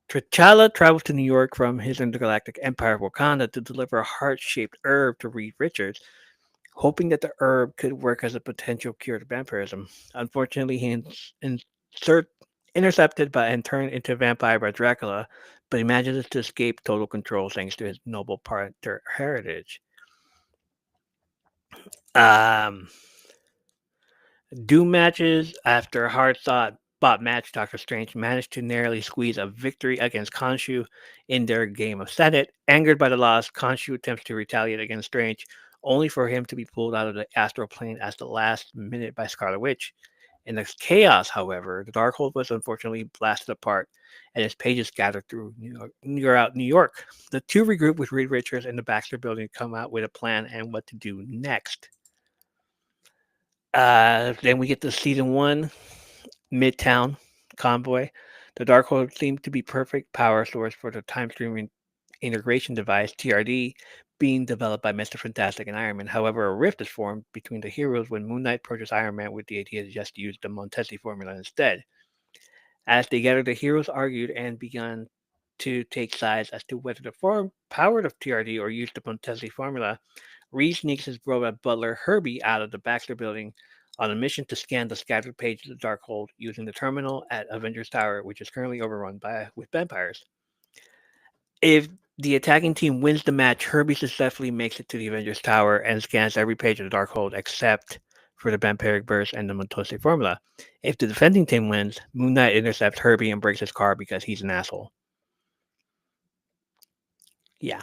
[SPEAKER 1] T'Challa travels to New York from his intergalactic empire of Wakanda to deliver a heart-shaped herb to Reed Richards, hoping that the herb could work as a potential cure to vampirism. Unfortunately, he intercepted by and turned into a vampire by Dracula, but he manages to escape total control thanks to his noble parental heritage. Um, Doom matches. After a hard fought match, Doctor Strange managed to narrowly squeeze a victory against Khonshu in their game of Senate. Angered by the loss, Khonshu attempts to retaliate against Strange, only for him to be pulled out of the astral plane at the last minute by Scarlet Witch. In the chaos, however, the Darkhold was unfortunately blasted apart, and its pages scattered through New York. The two regroup with Reed Richards in the Baxter Building to come out with a plan and what to do next. Then we get to season one. Midtown convoy. The Darkhold seemed to be perfect power source for the time streaming integration device (TRD) being developed by Mr. Fantastic and Iron Man. However, a rift is formed between the heroes when Moon Knight approaches Iron Man with the idea to just use the Montesi formula instead. As together, the heroes argued and began to take sides as to whether to form power of TRD or use the Montesi formula. Reed sneaks his robot butler Herbie out of the Baxter building on a mission to scan the scattered pages of Darkhold using the terminal at Avengers Tower, which is currently overrun by with vampires. If the attacking team wins the match, Herbie successfully makes it to the Avengers Tower and scans every page of the Darkhold except for the vampiric burst and the Montose formula. If the defending team wins, Moon Knight intercepts Herbie and breaks his car because he's an asshole. Yeah.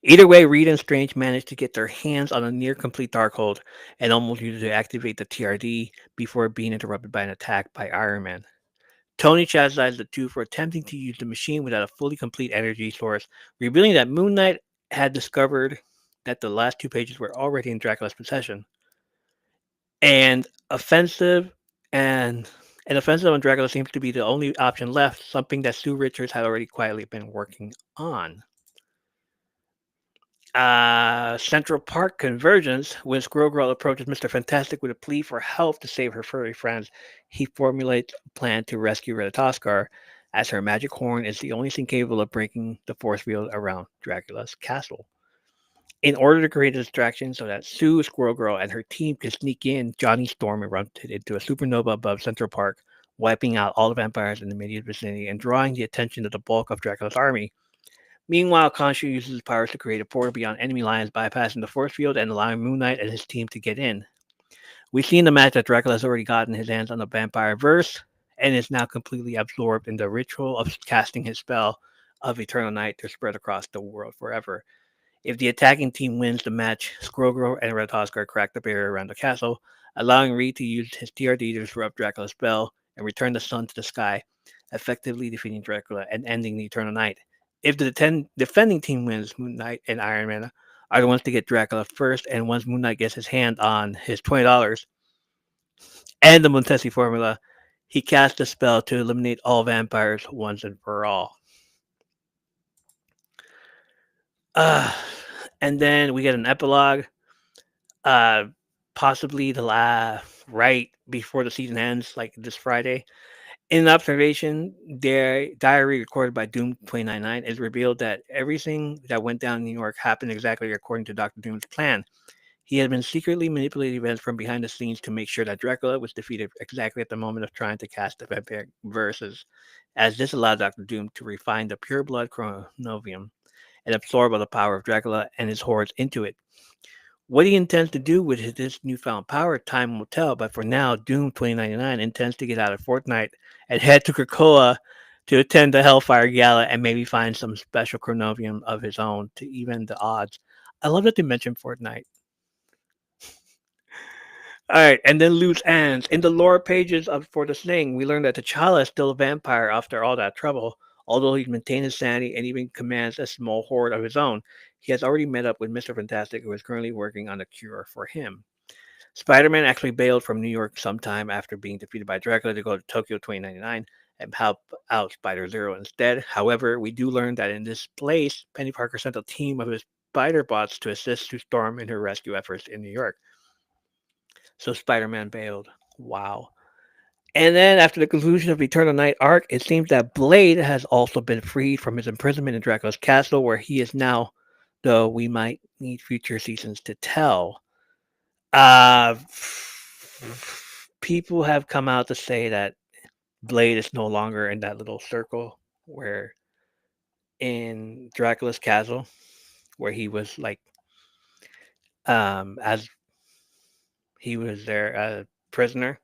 [SPEAKER 1] Either way, Reed and Strange manage to get their hands on a near complete Darkhold and almost use it to activate the TRD before being interrupted by an attack by Iron Man. Tony chastises the two for attempting to use the machine without a fully complete energy source, revealing that Moon Knight had discovered that the last two pages were already in Dracula's possession. And offensive and an offensive on Dracula seems to be the only option left, something that Sue Richards had already quietly been working on. Central Park Convergence. When Squirrel Girl approaches Mr. Fantastic with a plea for help to save her furry friends, he formulates a plan to rescue Ratatoskar, as her magic horn is the only thing capable of breaking the force field around Dracula's castle. In order to create a distraction so that Sue, Squirrel Girl, and her team can sneak in, Johnny Storm erupted into a supernova above Central Park, wiping out all the vampires in the immediate vicinity and drawing the attention of the bulk of Dracula's army. Meanwhile, Khonshu uses his powers to create a portal beyond enemy lines, bypassing the force field and allowing Moon Knight and his team to get in. We see in the match that Dracula has already gotten his hands on the vampire verse and is now completely absorbed in the ritual of casting his spell of Eternal Night to spread across the world forever. If the attacking team wins the match, Squirrel Girl and Ratatoskar crack the barrier around the castle, allowing Reed to use his TRD to disrupt Dracula's spell and return the sun to the sky, effectively defeating Dracula and ending the Eternal Night. If the defending team wins, Moon Knight and Iron Man are the ones to get Dracula first, and once Moon Knight gets his hand on his $20 and the Montesi formula, he casts a spell to eliminate all vampires once and for all. And then we get an epilogue, possibly the right before the season ends, like this Friday. In an observation diary recorded by Doom 299, is revealed that everything that went down in New York happened exactly according to Dr. Doom's plan. He had been secretly manipulating events from behind the scenes to make sure that Dracula was defeated exactly at the moment of trying to cast the vampiric verses, as this allowed Dr. Doom to refine the pure blood chronovium and absorb all the power of Dracula and his hordes into it. What he intends to do with this newfound power, time will tell, but for now, Doom 2099 intends to get out of Fortnite and head to Krakoa to attend the Hellfire Gala and maybe find some special chronovium of his own to even the odds. I love that they mentioned Fortnite. All right, and then loose ends. In the lore pages of For the Sling, we learn that T'Challa is still a vampire after all that trouble, although he's maintained his sanity and even commands a small horde of his own. He has already met up with Mr. Fantastic, who is currently working on a cure for him. Spider-Man actually bailed from New York sometime after being defeated by Dracula to go to Tokyo 2099 and help out Spider-Zero instead. However, we do learn that in this place, Penny Parker sent a team of his spider bots to assist Sue Storm in her rescue efforts in New York. So Spider-Man bailed. Wow. And then after the conclusion of Eternal Night arc, it seems that Blade has also been freed from his imprisonment in Dracula's castle, where he is now, though we might need future seasons to tell. Uh, People have come out to say that Blade is no longer in that little circle where in Dracula's castle, where he was like, as he was there as a prisoner.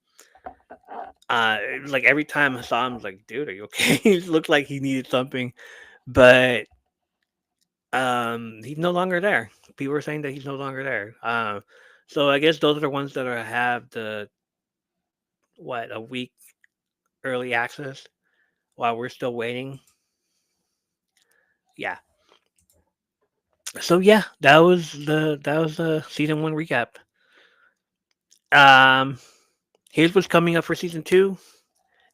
[SPEAKER 1] Like every time I saw him, I was like, dude, are you okay? He looked like he needed something, but he's no longer there. People are saying that he's no longer there. So I guess those are the ones that have the a week early access while we're still waiting. Yeah. So yeah, that was the season 1 recap. Here's what's coming up for season 2.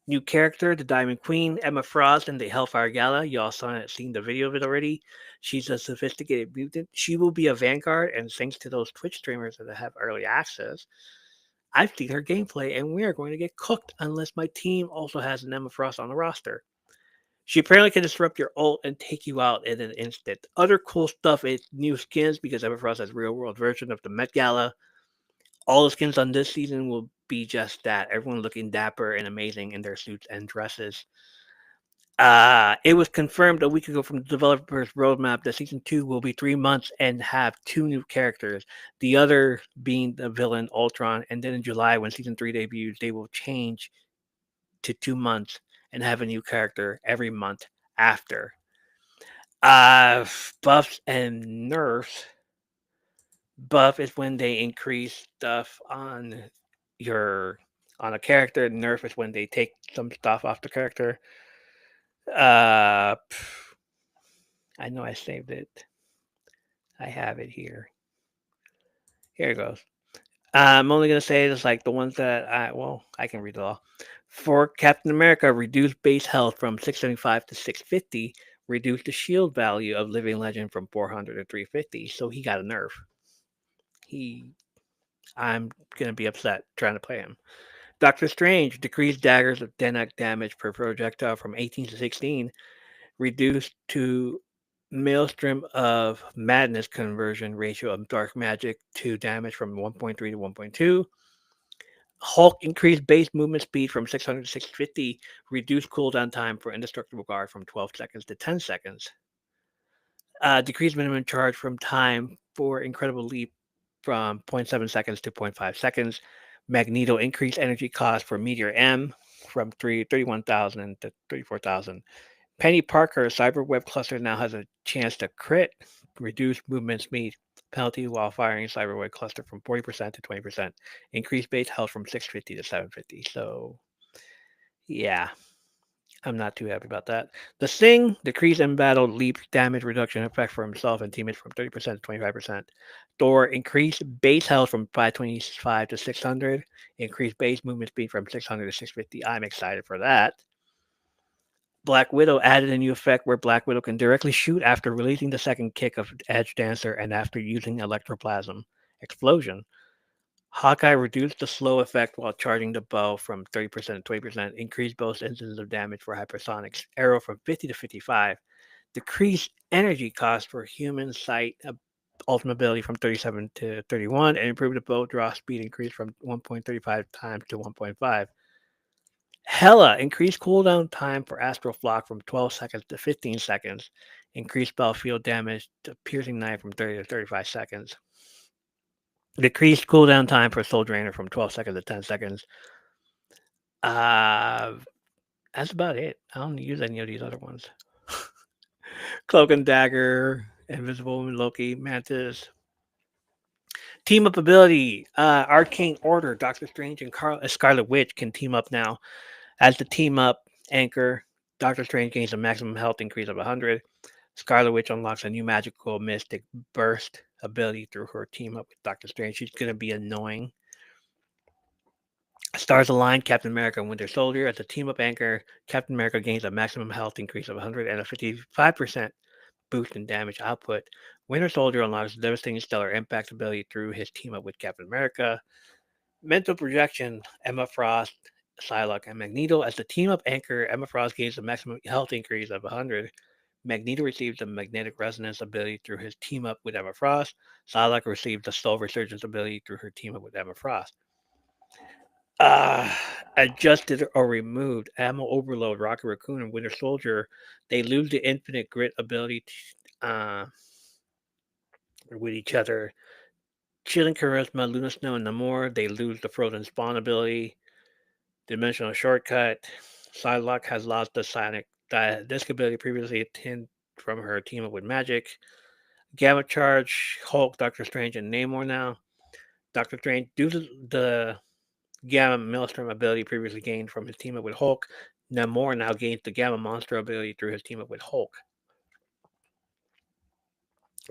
[SPEAKER 1] New character, the Diamond Queen, Emma Frost in the Hellfire Gala. You all seen the video of it already. She's a sophisticated mutant. She will be a vanguard, and thanks to those Twitch streamers that have early access, I've seen her gameplay, and we are going to get cooked unless my team also has an Emma Frost on the roster. She apparently can disrupt your ult and take you out in an instant. Other cool stuff is new skins because Emma Frost has real world version of the Met Gala. All the skins on this season will be just that. Everyone looking dapper and amazing in their suits and dresses. It was confirmed a week ago from the developer's roadmap that season 2 will be 3 months and have 2 new characters. The other being the villain Ultron, and then in July when season 3 debuts, they will change to 2 months and have a new character every month after. Buffs and nerfs. Buff is when they increase stuff your on a character. Nerf is when they take some stuff off the character. I know I saved it. I have it here. Here it goes. I'm only gonna say it's like the ones that I can read it all. For Captain America, reduce base health from 675 to 650. Reduce the shield value of Living Legend from 400 to 350. So he got a nerf. I'm gonna be upset trying to play him. Doctor Strange, decreased daggers of Denac damage per projectile from 18 to 16. Reduced to Maelstrom of Madness conversion ratio of dark magic to damage from 1.3 to 1.2. Hulk increased base movement speed from 600 to 650. Reduced cooldown time for Indestructible Guard from 12 seconds to 10 seconds. Decreased minimum charge from time for Incredible Leap from 0.7 seconds to 0.5 seconds. Magneto increased energy cost for Meteor M from 31,000 to 34,000. Penny Parker Cyberweb Cluster now has a chance to crit, reduce movement speed penalty while firing Cyberweb Cluster from 40% to 20%, increase base health from 650 to 750. So, yeah, I'm not too happy about that. The Sting decrease in battle leap damage reduction effect for himself and teammates from 30% to 25%. Thor increased base health from 525 to 600, increased base movement speed from 600 to 650. I'm excited for that. Black Widow added a new effect where Black Widow can directly shoot after releasing the second kick of Edge Dancer and after using Electroplasm Explosion. Hawkeye reduced the slow effect while charging the bow from 30% to 20%, increased both instances of damage for hypersonics, arrow from 50 to 55, decreased energy cost for human sight ultimate ability from 37 to 31, and improved the bow draw speed increase from 1.35 times to 1.5. Hela increased cooldown time for Astral Flock from 12 seconds to 15 seconds. Increased battlefield damage to Piercing Knife from 30 to 35 seconds. Decreased cooldown time for Soul Drainer from 12 seconds to 10 seconds. That's about it. I don't use any of these other ones. Cloak and Dagger, Invisible Woman, Loki, Mantis. Team up ability. Arcane Order, Doctor Strange, and Scarlet Witch can team up now. As the team up anchor, Doctor Strange gains a maximum health increase of 100. Scarlet Witch unlocks a new magical mystic burst ability through her team up with Doctor Strange. She's going to be annoying. Stars align Captain America and Winter Soldier. As a team up anchor, Captain America gains a maximum health increase of 100 and a 55% boost in damage output. Winter Soldier unlocks devastating stellar impact ability through his team up with Captain America. Mental projection, Emma Frost, Psylocke, and Magneto. As the team up anchor, Emma Frost gains a maximum health increase of 100. Magneto receives the magnetic resonance ability through his team up with Emma Frost. Psylocke receives the soul resurgence ability through her team up with Emma Frost. Uh, Adjusted or removed Ammo Overload, Rocket Raccoon, and Winter Soldier. They lose the infinite grit ability with each other. Chilling Charisma, Luna Snow, and Namor. They lose the Frozen Spawn ability. Dimensional Shortcut. Psylocke has lost the Sonic Disc ability previously obtained from her team up with Magic. Gamma Charge, Hulk, Doctor Strange, and Namor now. Doctor Strange, due to the Gamma Maelstrom ability previously gained from his team up with Hulk, Namor now gains the Gamma Monster ability through his team up with Hulk.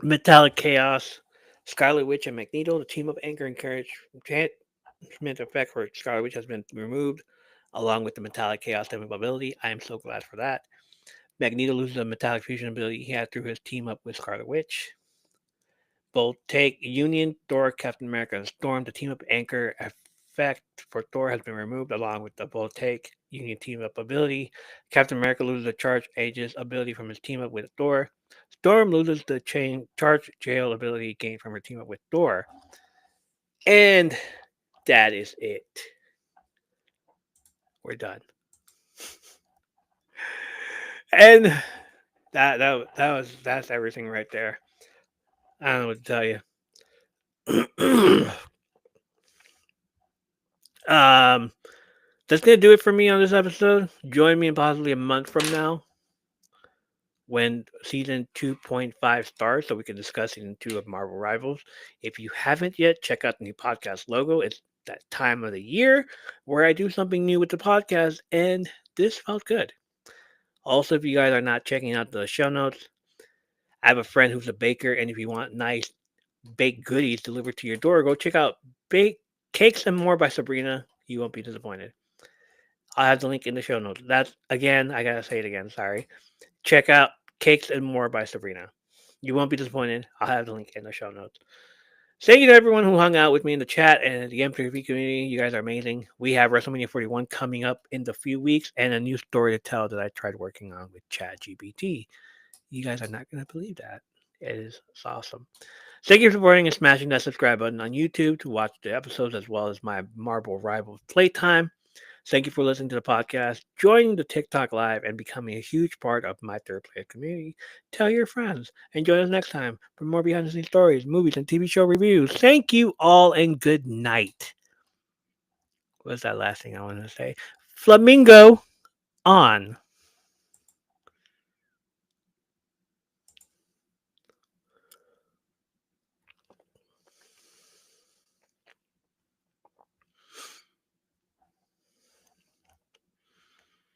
[SPEAKER 1] Metallic Chaos, Scarlet Witch, and Magneto. The team up anchor encouragement effect for Scarlet Witch has been removed. along with the metallic chaos type ability. I am so glad for that. Magneto loses the metallic fusion ability he had through his team up with Scarlet Witch. Both take Union, Thor, Captain America, and Storm. The team up anchor effect for Thor has been removed, along with the both take Union team up ability. Captain America loses the charge Aegis ability from his team up with Thor. Storm loses the chain charge jail ability gained from her team up with Thor. And that is it. We're done. And that's everything right there. I don't know what to tell you. That's gonna do it for me on this episode. Join me in possibly a month from now when season 2.5 starts so we can discuss season 2 of Marvel Rivals. If you haven't yet, check out the new podcast logo. It's that time of the year where I do something new with the podcast, and this felt good. Also, if you guys are not checking out the show notes, I have a friend who's a baker, and if you want nice baked goodies delivered to your door, go check out Bake Cakes and More by Sabrina. You won't be disappointed. I'll have the link in the show notes. That's again, I gotta say it again. Sorry. Check out Cakes and More by Sabrina. You won't be disappointed. I'll have the link in the show notes. Thank you to everyone who hung out with me in the chat and the M3V community. You guys are amazing. We have WrestleMania 41 coming up in the few weeks and a new story to tell that I tried working on with ChatGPT. You guys are not going to believe that. It is awesome. Thank you for supporting and smashing that subscribe button on YouTube to watch the episodes as well as my Marvel Rivals playtime. Thank you for listening to the podcast, joining the TikTok Live, and becoming a huge part of my third place community. Tell your friends and join us next time for more behind the scenes stories, movies, and TV show reviews. Thank you all and good night. What's that last thing I want to say? Flamingo on.